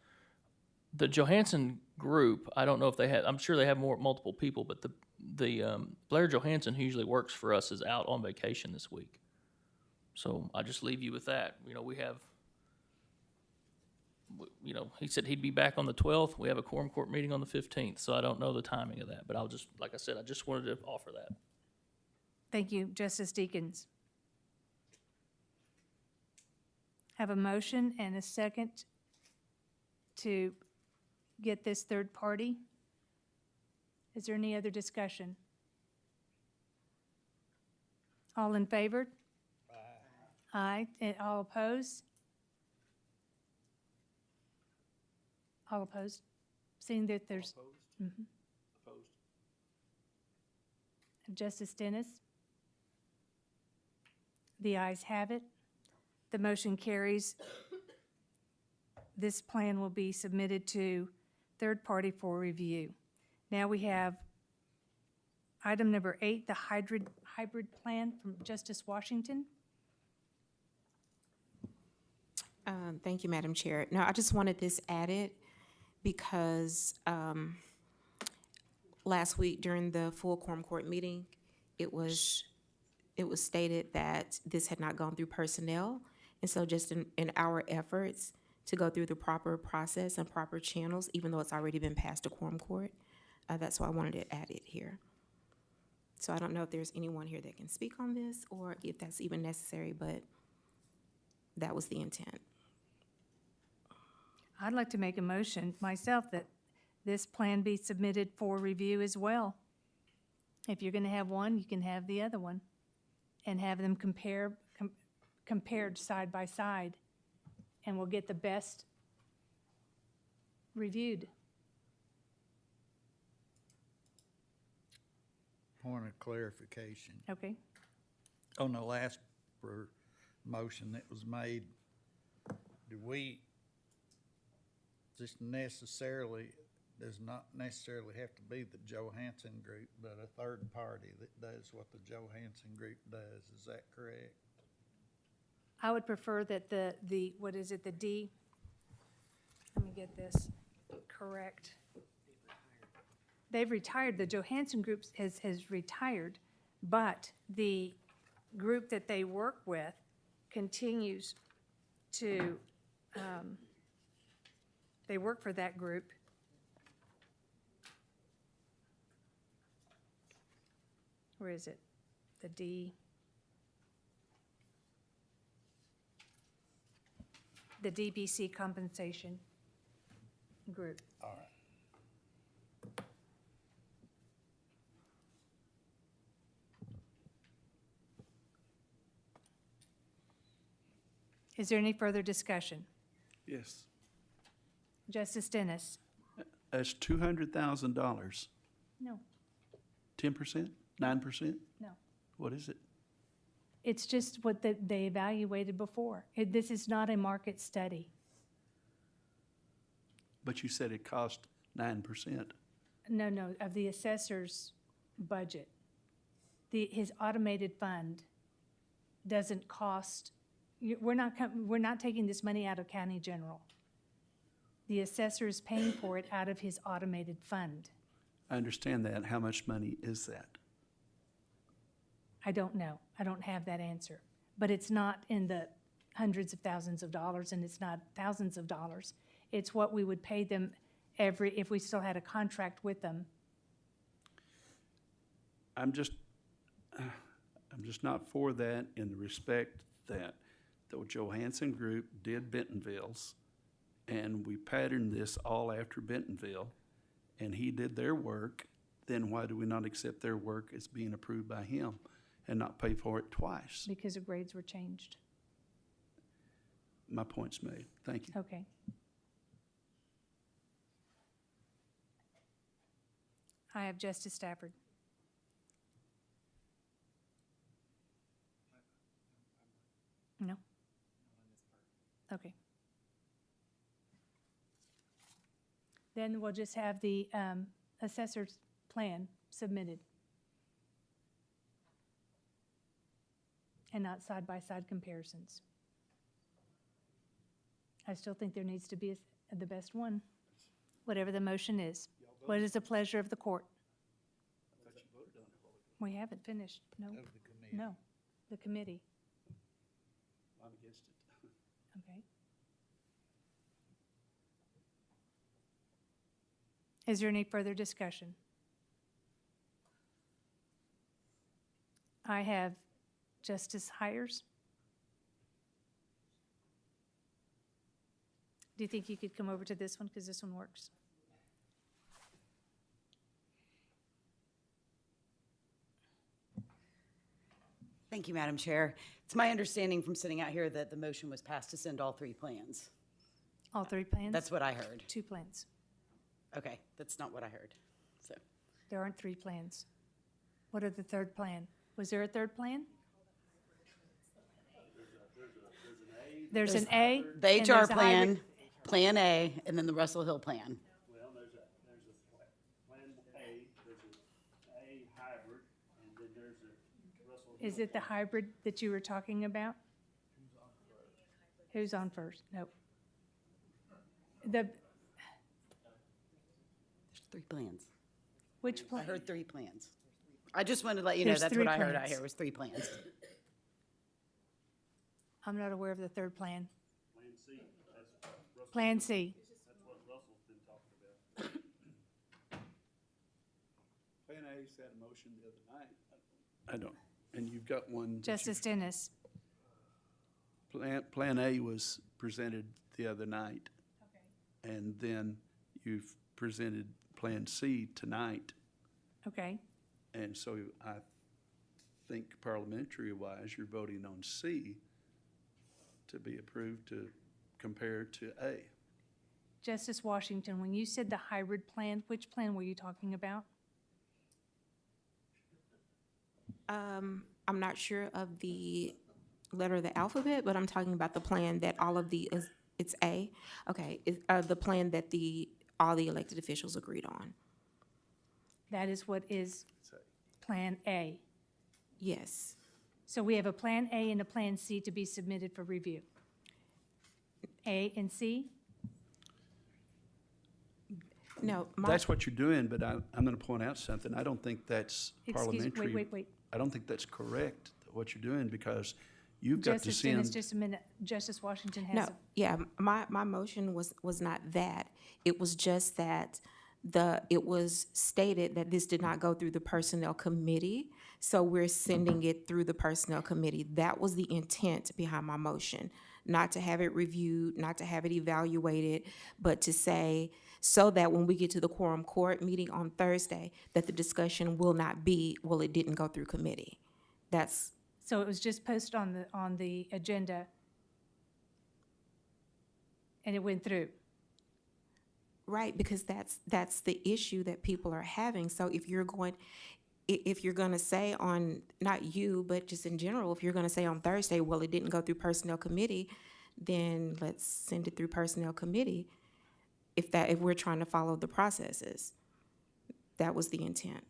the Johansson Group, I don't know if they have, I'm sure they have multiple people, but the Blair Johansson, who usually works for us, is out on vacation this week. So I'll just leave you with that. You know, we have, you know, he said he'd be back on the 12th. We have a quorum court meeting on the 15th, so I don't know the timing of that. But I'll just, like I said, I just wanted to offer that. Thank you, Justice Deakins. Have a motion and a second to get this third party. Is there any other discussion? All in favor? Aye. And all opposed? All opposed? Seeing that there's. Opposed? Opposed? Justice Dennis? The ayes have it. The motion carries this plan will be submitted to third party for review. Now we have item number 8, the hybrid plan from Justice Washington. Thank you, Madam Chair. No, I just wanted this added because last week during the full quorum court meeting, it was stated that this had not gone through personnel. And so just in our efforts to go through the proper process and proper channels, even though it's already been passed to quorum court, that's why I wanted it added here. So I don't know if there's anyone here that can speak on this or if that's even necessary, but that was the intent. I'd like to make a motion myself that this plan be submitted for review as well. If you're gonna have one, you can have the other one and have them compared side by side, and we'll get the best reviewed. Point of clarification. Okay? On the last motion that was made, does not necessarily have to be the Johansson Group, but a third party that does what the Johansson Group does, is that correct? I would prefer that the what is it, the D, let me get this correct. They've retired, the Johansson Group has retired, but the group that they work with continues to, they work for that group. Where is it? The D. The DBC compensation group. All right. Is there any further discussion? Yes. Justice Dennis? That's $200,000. No, 10%? 9%? no. What is it? It's just what they evaluated before. This is not a market study. But you said it cost 9%. No, of the assessor's budget. His automated fund doesn't cost, we're not taking this money out of county general. The assessor is paying for it out of his automated fund. I understand that. How much money is that? I don't know. I don't have that answer. But it's not in the hundreds of thousands of dollars, and it's not thousands of dollars. It's what we would pay them if we still had a contract with them. I'm just not for that in the respect that the Johansson Group did Bentonville's, and we patterned this all after Bentonville, and he did their work. Then why do we not accept their work as being approved by him and not pay for it twice? Because the grades were changed. My point's made. Thank you. Okay. I have Justice Stafford. No? Okay. Then we'll just have the assessor's plan submitted. And not side-by-side comparisons. I still think there needs to be the best one, whatever the motion is. What is the pleasure of the court? We haven't finished, no. Of the committee. No, the committee, I'm against it. okay. Is there any further discussion? I have Justice Hires. Do you think you could come over to this one, because this one works? Thank you, Madam Chair. It's my understanding from sitting out here that the motion was passed to send all three plans. All three plans? That's what I heard. 2 plans. Okay, that's not what I heard, so. There aren't 3 plans. What are the third plan? Was there a third plan? There's an A. The and HR there's a plan, hybrid- Plan A, and then the Russell Hill plan. Well, there's a Plan A, there's a hybrid, and then there's a Russell Hill. Is it the hybrid that you were talking about? Who's on first? Nope. There's 3 plans. Which I plan? heard 3 plans. I just wanted to let you know, There's that's 3 what I heard out plans. here, was 3 plans. I'm not aware of the third plan. Plan C, that's Russell, Plan C. that's what Russell's been talking about. Plan A's had a motion the other night. I don't, and you've got one. that you- Justice Dennis. Plan A was presented the other night. And then you've presented Plan C tonight. Okay. And so I think parliamentary-wise, you're voting on C to be approved to compare to A. Justice Washington, when you said the hybrid plan, which plan were you talking about? I'm not sure of the letter of the alphabet, but I'm talking about the plan that all of the, it's A? Okay, the plan that all the elected officials agreed on. That is what is Plan A. Yes. So we have a Plan A and a Plan C to be submitted for review. A and C? No, That's what you're doing, but I'm going to point out something. I don't think that's parliamentary. Wait. I don't think that's correct, what you're doing, because you've got to Justice Dennis, send. just a minute. Justice Washington has No, a yeah, my motion was not that. It was just that it was stated that this did not go through the Personnel Committee, so we're sending it through the Personnel Committee. That was the intent behind my motion, not to have it reviewed, not to have it evaluated, but to say, so that when we get to the quorum court meeting on Thursday, that the discussion will not be, well, it didn't go through committee. That's, So it was just posted on the agenda, and it went through. right, because that's the issue that people are having. So if you're gonna say on, not you, but just in general, if you're gonna say on Thursday, well, it didn't go through Personnel Committee, then let's send it through Personnel Committee if we're trying to follow the processes. That was the intent.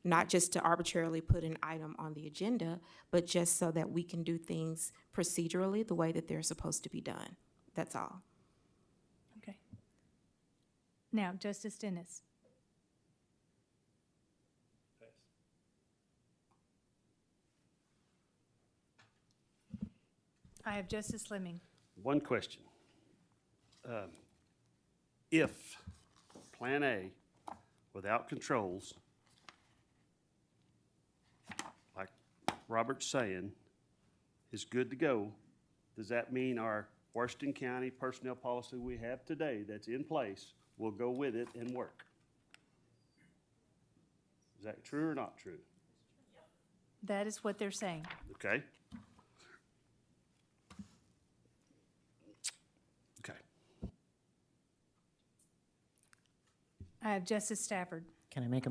Not just to arbitrarily put an item on the agenda, but just so that we can do things procedurally the way that they're supposed to be done. That's all. Okay. Now, Justice Dennis. I have Justice Fleming. One question. If Plan A, without controls, like Robert's saying, is good to go, does that mean our Washington County personnel policy we have today that's in place will go with it and work? Is that true or not true? That is what they're saying. Okay? Okay. I have Justice Stafford. Can I make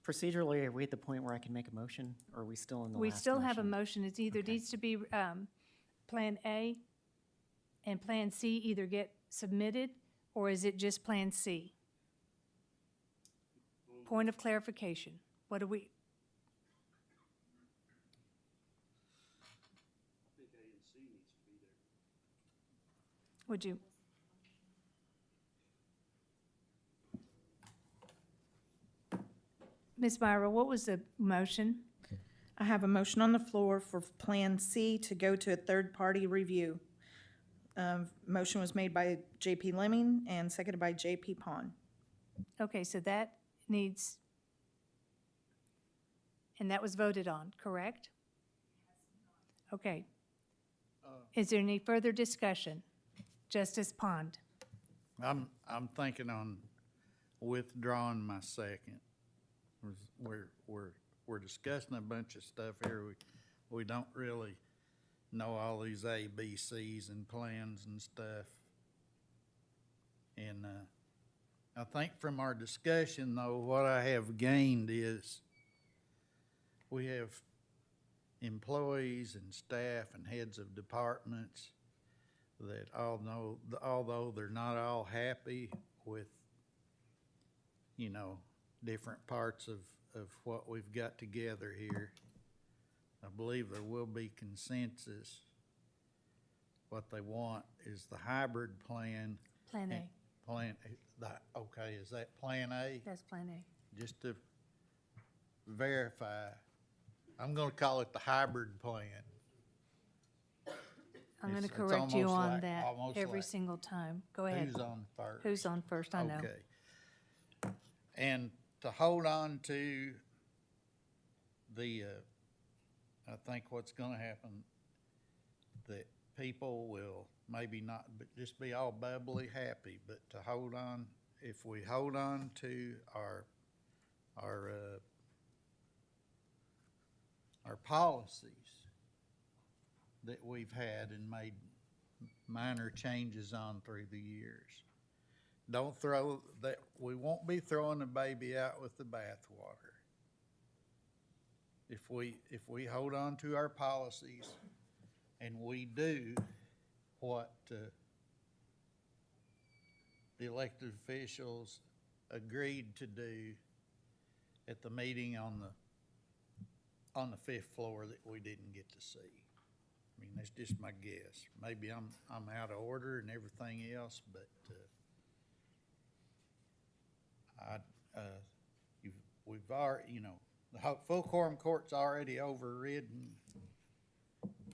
procedurally, are we at the point where I can make a motion, or are we still in the We last still have a motion? motion. It's either Okay. needs to be Plan A and Plan C either get submitted, or is it just Plan C? Point of clarification. What do we? Would you? Ms. Myra, what was the motion? I have a motion on the floor for Plan C to go to a third-party review. Motion was made by J.P. Lemming and seconded by J.P. Pond. Okay, so that needs, and that was voted on, correct? Okay. Is there any further discussion? Justice Pond. I'm thinking on withdrawing my second. We're discussing a bunch of stuff here. We don't really know all these A, B, Cs and plans and stuff. And, I think from our discussion though, what I have gained is we have employees and staff and heads of departments that although they're not all happy with, you know, different parts of what we've got together here, I believe there will be consensus. What they want is the hybrid plan. Plan A. Okay, is that Plan A? That's Plan A. Just to verify, I'm gonna call it the hybrid plan. I'm going to It's correct you almost on like- that almost every like single time. Go ahead. Who's on first? Who's on first? I know. Okay. And to hold on to the, I think what's gonna happen, that people will maybe not, but just be all bubbly happy, but to hold on, if we hold on to our policies that we've had and made minor changes on through the years. Don't throw that, we won't be throwing the baby out with the bathwater. If we hold on to our policies and we do what the elected officials agreed to do at the meeting on the fifth floor that we didn't get to see. I mean, that's just my guess. Maybe I'm out of order and everything else, but we've already, you know, the full quorum court's already overridden,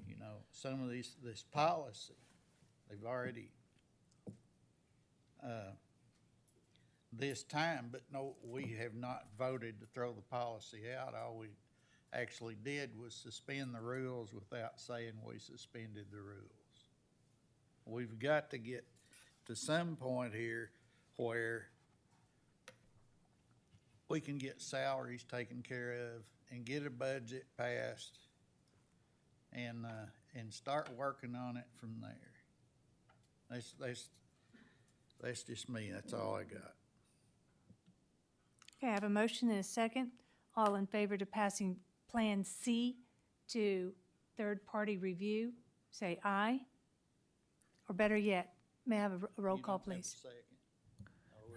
you know, some of this policy. They've already this time, but no, we have not voted to throw the policy out. All we actually did was suspend the rules without saying we suspended the rules. We've got to get to some point here where we can get salaries taken care of and get a budget passed and start working on it from there. That's just me. That's all I got. Okay, I have a motion and a second. All in favor to passing Plan C to third-party review, say aye. Or better yet, may I have a roll You call, don't have a please?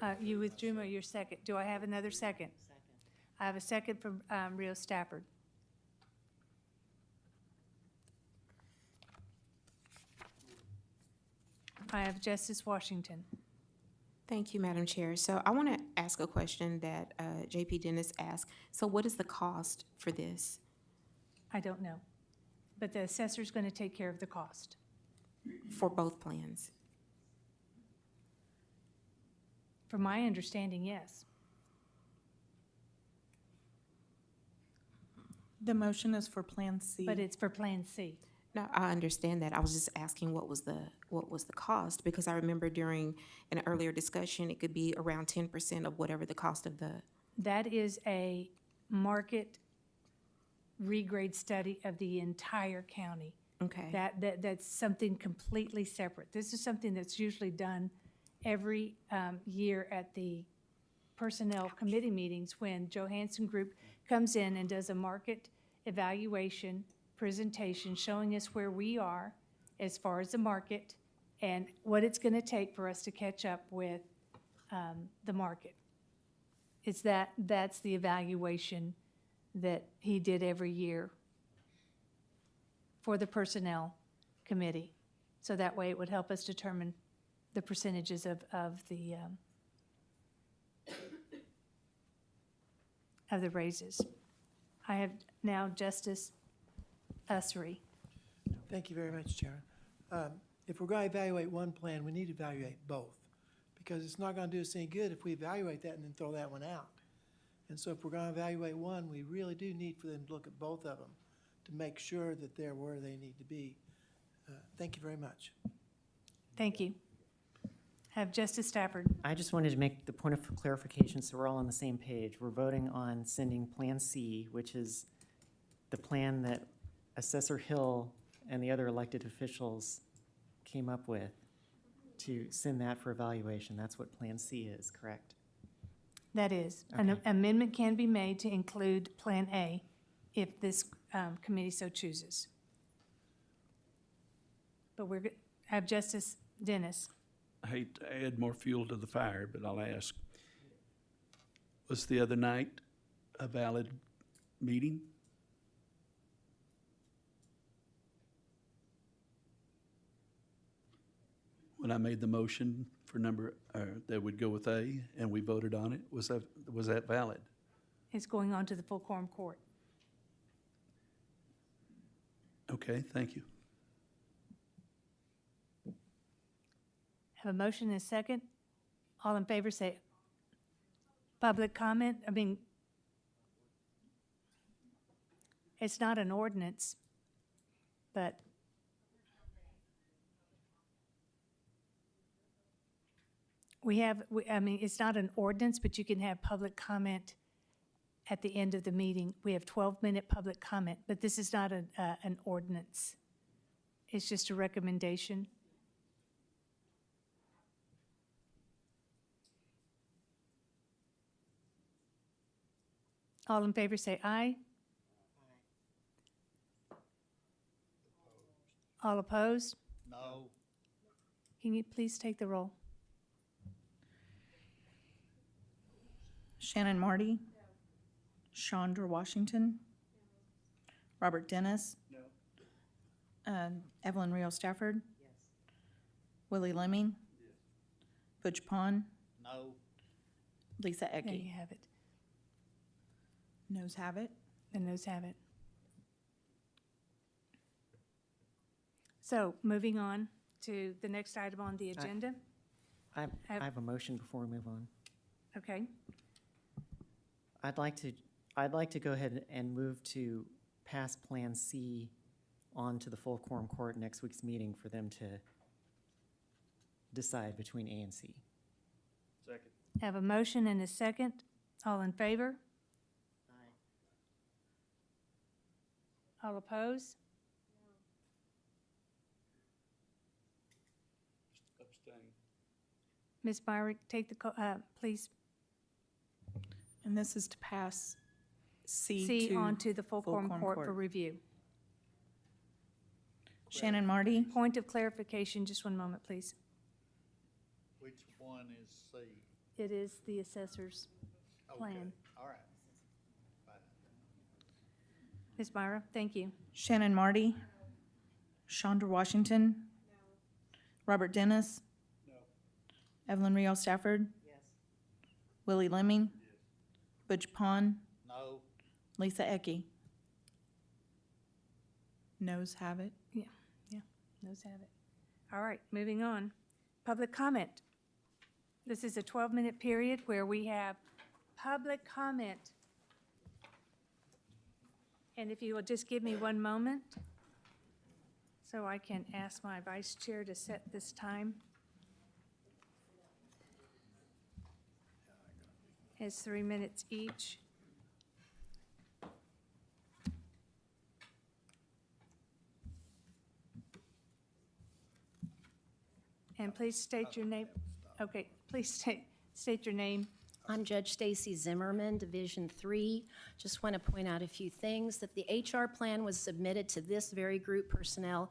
second. You withdrew your second. Do I have another second? I have a second from Rio Stafford. I have Justice Washington. Thank you, Madam Chair. So I want to ask a question that JP Dennis asked. So what is the cost for this? I don't know, but the assessor's going to take care of the cost. For both plans? From my understanding, yes. The motion is for Plan C. But it's for Plan C. No, I understand that. I was just asking what was the cost, because I remember during an earlier discussion, it could be around 10% of whatever the cost of the, That is a market regrade study of the entire county. okay. That's something completely separate. This is something that's usually done every year at the Personnel Committee meetings when Johansson Group comes in and does a market evaluation presentation showing us where we are as far as the market and what it's going to take for us to catch up with the market. That's the evaluation that he did every year for the Personnel Committee. So that way it would help us determine the percentages of the raises. I have now Justice Ussery. Thank you very much, Chairman. If we're going to evaluate one plan, we need to evaluate both, because it's not going to do us any good if we evaluate that and then throw that one out. And so if we're going to evaluate one, we really do need for them to look at both of them to make sure that they're where they need to be. Thank you very much. Thank you. Have Justice Stafford. I just wanted to make the point of clarification so we're all on the same page. We're voting on sending Plan C, which is the plan that Assessor Hill and the other elected officials came up with, to send that for evaluation. That's what Plan C is, correct? That is. An Okay. amendment can be made to include Plan A if this committee so chooses. But I have Justice Dennis. I hate to add more fuel to the fire, but I'll ask. Was the other night a valid meeting? When I made the motion for that would go with A, and we voted on it, was that valid? It's going on to the full quorum court. Okay, thank you. Have a motion and a second. All in favor say public comment. It's not an ordinance, but it's not an ordinance, but you can have public comment at the end of the meeting. We have 12-minute public comment, but this is not an ordinance. It's just a recommendation. All in favor say aye. All opposed? No. Can you please take the roll? Shannon Marty? Chandra Washington? Robert Dennis? No. Evelyn Rio Stafford? Yes. Willie Lemming? Yes. Butch Pond? No. Lisa There you Ecke? have it. Noes have it. The noes have it. So, moving on to the next item on the agenda. I have a motion before we move on. Okay, I'd like to go ahead and move to pass Plan C on to the full quorum court next week's meeting for them to decide between A and C. Second. have a motion and a second. All in favor? All opposed? Abstain. Ms. Myrick, take the, please, And this is to pass C C to on to the full full quorum quorum court court. for review. Shannon Marty? Point of clarification, just one moment, please. Which one is C? It is the assessor's plan. Okay, all right. Fine. Ms. Myra, thank you. Shannon Marty? Chandra Washington? Robert Dennis? Evelyn Rio Stafford? Yes. Willie Lemming? Butch Pond? No. Lisa Ecke? Noes have it. Those have it. All right, moving on. Public comment. This is a 12-minute period where we have public comment. And if you will just give me one moment so I can ask my vice chair to set this time. It's 3 minutes each. And please state your name. Okay, please state your name. I'm Judge Stacy Zimmerman, Division 3. Just want to point out a few things, that the HR plan was submitted to this very group personnel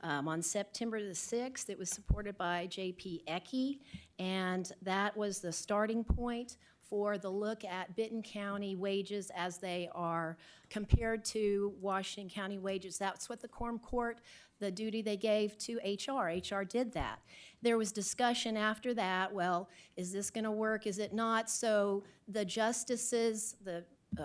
on September the 6th. It was supported by J.P. Ecke, and that was the starting point for the look at Benton County wages as they are compared to Washington County wages. That's what the quorum court, the duty they gave to HR. HR did that. There was discussion after that, well, is this going to work, is it not? So the justices, the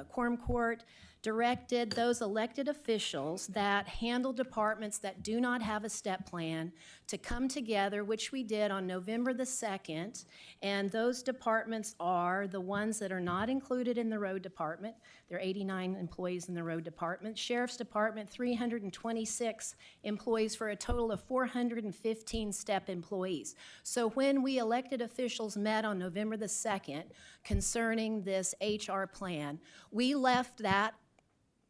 quorum court directed those elected officials that handle departments that do not have a step plan to come together, which we did on November the 2nd. And those departments are the ones that are not included in the road department. There are 89 employees in the road department. Sheriff's Department, 326 employees for a total of 415 step employees. So when we elected officials met on November the 2nd concerning this HR plan, we left that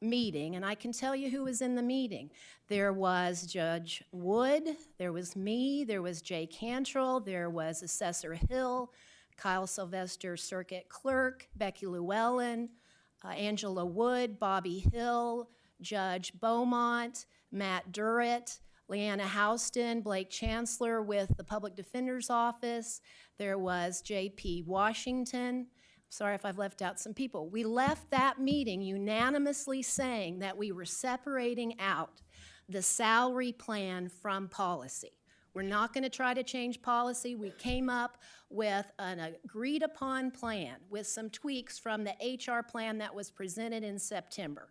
meeting, and I can tell you who was in the meeting. There was Judge Wood, there was me, there was Jay Cantrell, there was Assessor Hill, Kyle Sylvester, Circuit Clerk, Becky Llewellyn, Angela Wood, Bobby Hill, Judge Beaumont, Matt Durrett, Leanna Houston, Blake Chancellor with the Public Defender's Office. There was J.P. Washington. Sorry if I've left out some people. We left that meeting unanimously saying that we were separating out the salary plan from policy. We're not going to try to change policy. We came up with an agreed-upon plan with some tweaks from the HR plan that was presented in September.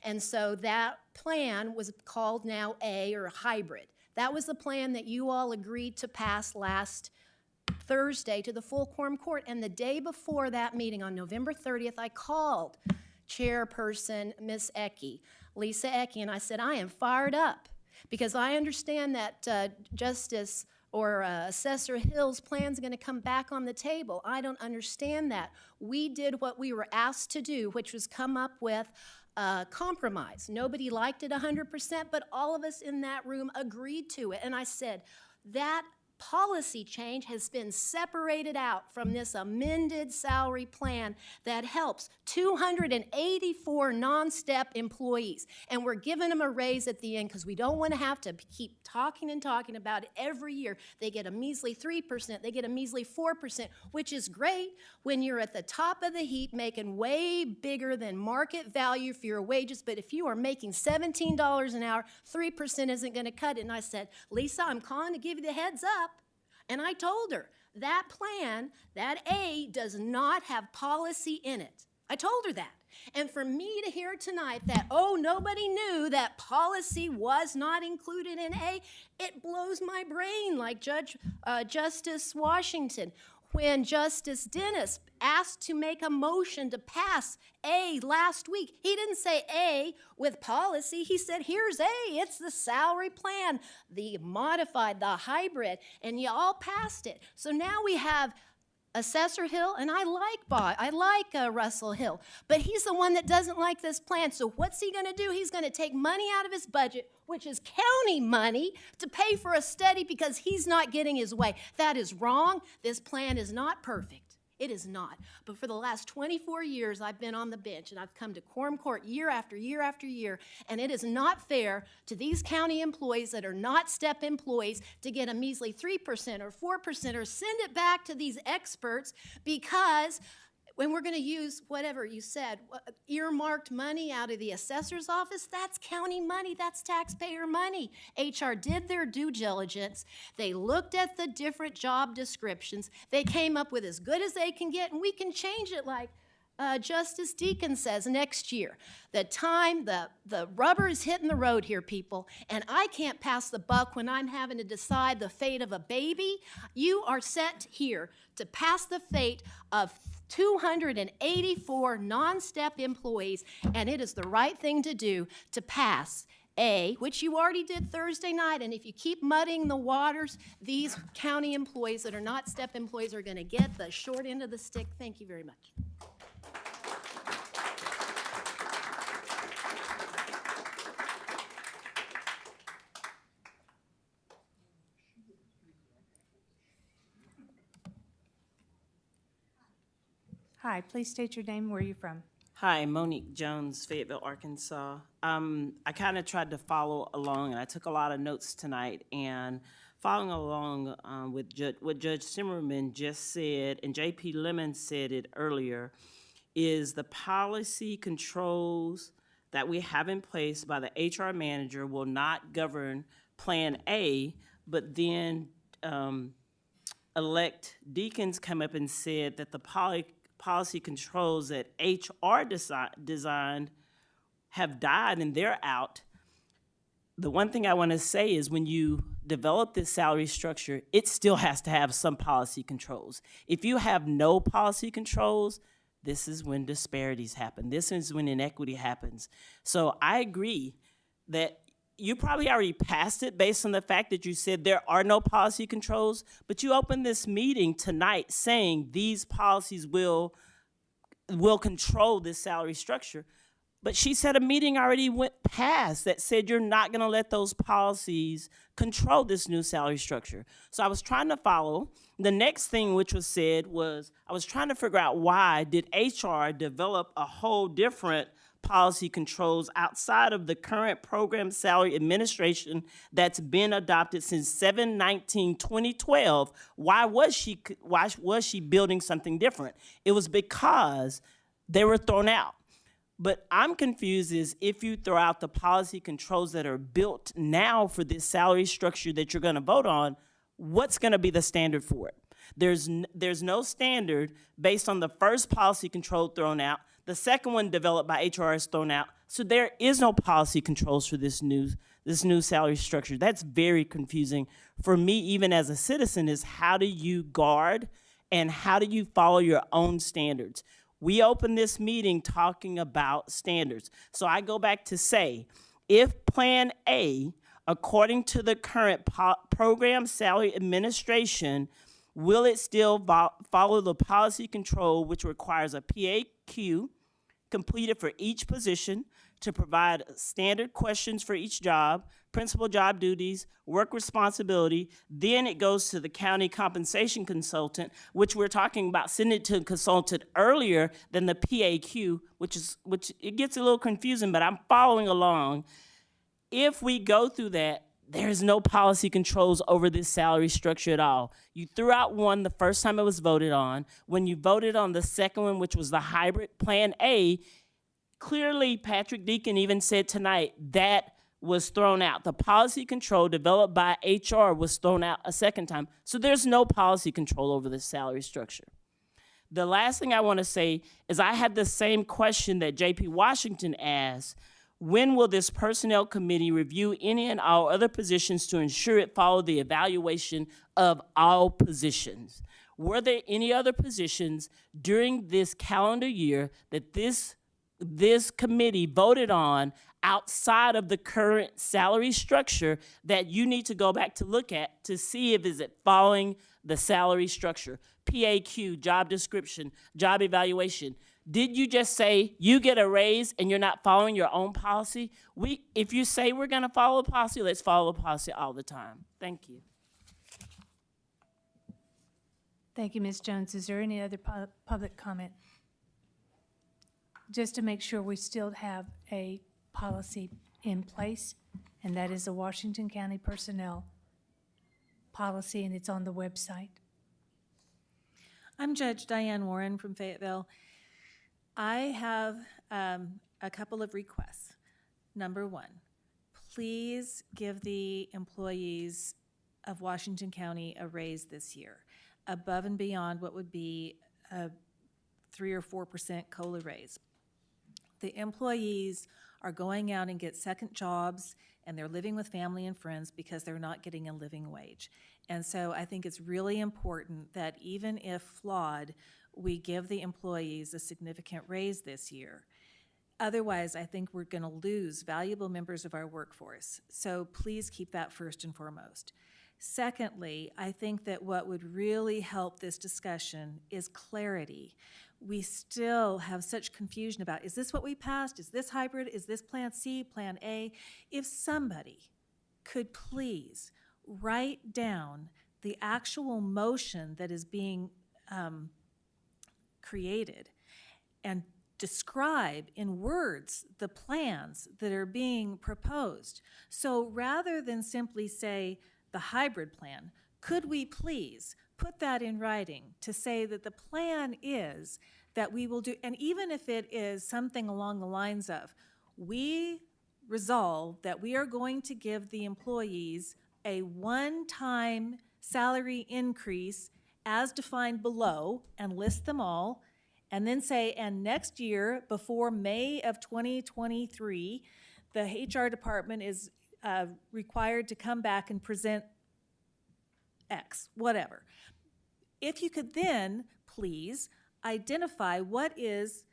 And so that plan was called now A, or hybrid. That was the plan that you all agreed to pass last Thursday to the full quorum court. And the day before that meeting, on November 30th, I called Chairperson Ms. Ecke, Lisa Ecke, and I said, I am fired up because I understand that Justice or Assessor Hill's plan's going to come back on the table. I don't understand that. We did what we were asked to do, which was come up with compromise. Nobody liked it 100%, but all of us in that room agreed to it. And I said, that policy change has been separated out from this amended salary plan that helps 284 non-step employees. And we're giving them a raise at the end because we don't want to have to keep talking and talking about it every year. They get a measly 3%, they get a measly 4%, which is great when you're at the top of the heap making way bigger than market value for your wages. But if you are making $17 an hour, 3% isn't going to cut it. And I said, Lisa, I'm calling to give you the heads up. And I told her, that plan, that A, does not have policy in it. I told her that. And for me to hear tonight that, oh, nobody knew that policy was not included in A, it blows my brain, like Justice Washington. When Justice Dennis asked to make a motion to pass A last week, he didn't say A with policy. He said, here's A. It's the salary plan, the modified, the hybrid, and you all passed it. So now we have Assessor Hill, and I like Russell Hill, but he's the one that doesn't like this plan. So what's he going to do? He's going to take money out of his budget, which is county money, to pay for a study because he's not getting his way. That is wrong. This plan is not perfect. It is not. But for the last 24 years, I've been on the bench, and I've come to quorum court year after year after year, and it is not fair to these county employees that are not step employees to get a measly 3% or 4% or send it back to these experts because when we're going to use whatever you said, earmarked money out of the assessor's office, that's county money, that's taxpayer money. HR did their due diligence. They looked at the different job descriptions. They came up with as good as they can get, and we can change it like Justice Deacon says next year. The time, the rubber is hitting the road here, people, and I can't pass the buck when I'm having to decide the fate of a baby. You are set here to pass the fate of 284 non-step employees, and it is the right thing to do to pass A, which you already did Thursday night, and if you keep muddying the waters, these county employees that are not step employees are going to get the short end of the stick. Thank you very much. Hi, please state your name, where are you from? Hi, Monique Jones, Fayetteville, Arkansas. I kind of tried to follow along, and I took a lot of notes tonight. And following along with what Judge Zimmerman just said, and J.P. Lemon said it earlier, is the policy controls that we have in place by the HR manager will not govern Plan A, but then elect Deacons come up and said that the policy controls that HR designed have died and they're out. The one thing I want to say is when you develop this salary structure, it still has to have some policy controls. If you have no policy controls, this is when disparities happen. This is when inequity happens. So I agree that you probably already passed it based on the fact that you said there are no policy controls, but you opened this meeting tonight saying these policies will control this salary structure. But she said a meeting already went past that said you're not gonna let those policies control this new salary structure. So I was trying to follow. The next thing which was said was, I was trying to figure out why did HR develop a whole different policy controls outside of the current program salary administration that's been adopted since 7/19/2012. Why was she building something different? It was because they were thrown out. But I'm confused is if you throw out the policy controls that are built now for this salary structure that you're gonna vote on, what's gonna be the standard for it? There's no standard based on the first policy control thrown out. The second one developed by HR is thrown out. So there is no policy controls for this new salary structure. That's very confusing for me, even as a citizen, is how do you guard and how do you follow your own standards? We opened this meeting talking about standards. So I go back to say, if Plan A, according to the current program salary administration, will it still follow the policy control which requires a PAQ completed for each position to provide standard questions for each job, principal job duties, work responsibility. Then it goes to the county compensation consultant, which we're talking about sending it to a consultant earlier than the PAQ, which it gets a little confusing, but I'm following along. If we go through that, there's no policy controls over this salary structure at all. You threw out one the first time it was voted on. When you voted on the second one, which was the hybrid Plan A, clearly Patrick Deacon even said tonight that was thrown out. The policy control developed by HR was thrown out a second time. So there's no policy control over this salary structure. The last thing I want to say is I had the same question that JP Washington asked. When will this personnel committee review any and all other positions to ensure it followed the evaluation of all positions? Were there any other positions during this calendar year that this committee voted on outside of the current salary structure that you need to go back to look at to see if is it following the salary structure? PAQ, job description, job evaluation. Did you just say you get a raise and you're not following your own policy? If you say we're gonna follow a policy, let's follow a policy all the time. Thank you. Thank you, Ms. Jones. Is there any other public comment? Just to make sure we still have a policy in place, and that is the Washington County Personnel Policy, and it's on the website. I'm Judge Diane Warren from Fayetteville. I have a couple of requests. Number one, please give the employees of Washington County a raise this year, above and beyond what would be a 3 or 4% COLA raise. The employees are going out and get second jobs, and they're living with family and friends because they're not getting a living wage. And so I think it's really important that even if flawed, we give the employees a significant raise this year. Otherwise, I think we're going to lose valuable members of our workforce. So please keep that first and foremost. Secondly, I think that what would really help this discussion is clarity. We still have such confusion about, is this what we passed? Is this hybrid? Is this Plan C, Plan A? If somebody could please write down the actual motion that is being created and describe in words the plans that are being proposed. So rather than simply say the hybrid plan, could we please put that in writing to say that the plan is that we will do, and even if it is something along the lines of, we resolve that we are going to give the employees a one-time salary increase as defined below, and list them all, and then say, and next year, before May of 2023, the HR department is required to come back and present X, whatever. If you could then, please, identify what is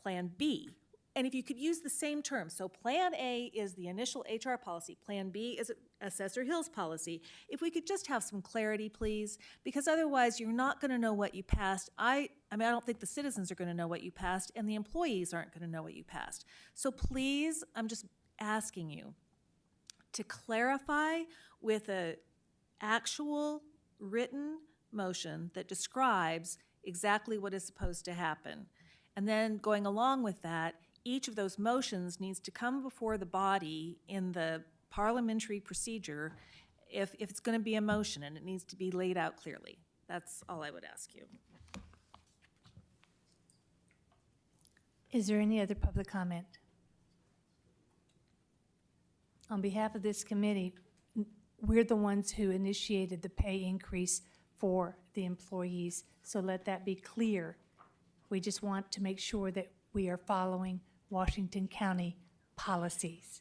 Plan B. And if you could use the same term, so Plan A is the initial HR policy, Plan B is Assessor Hill's policy. If we could just have some clarity, please, because otherwise you're not going to know what you passed. I I mean, I don't think the citizens are going to know what you passed, and the employees aren't going to know what you passed. So please, I'm just asking you to clarify with a actual written motion that describes exactly what is supposed to happen. And then going along with that, each of those motions needs to come before the body in the parliamentary procedure if it's going to be a motion, and it needs to be laid out clearly. That's all I would ask you. Is there any other public comment? On behalf of this committee, we're the ones who initiated the pay increase for the employees, so let that be clear. We just want to make sure that we are following Washington County policies.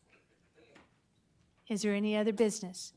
Is there any other business?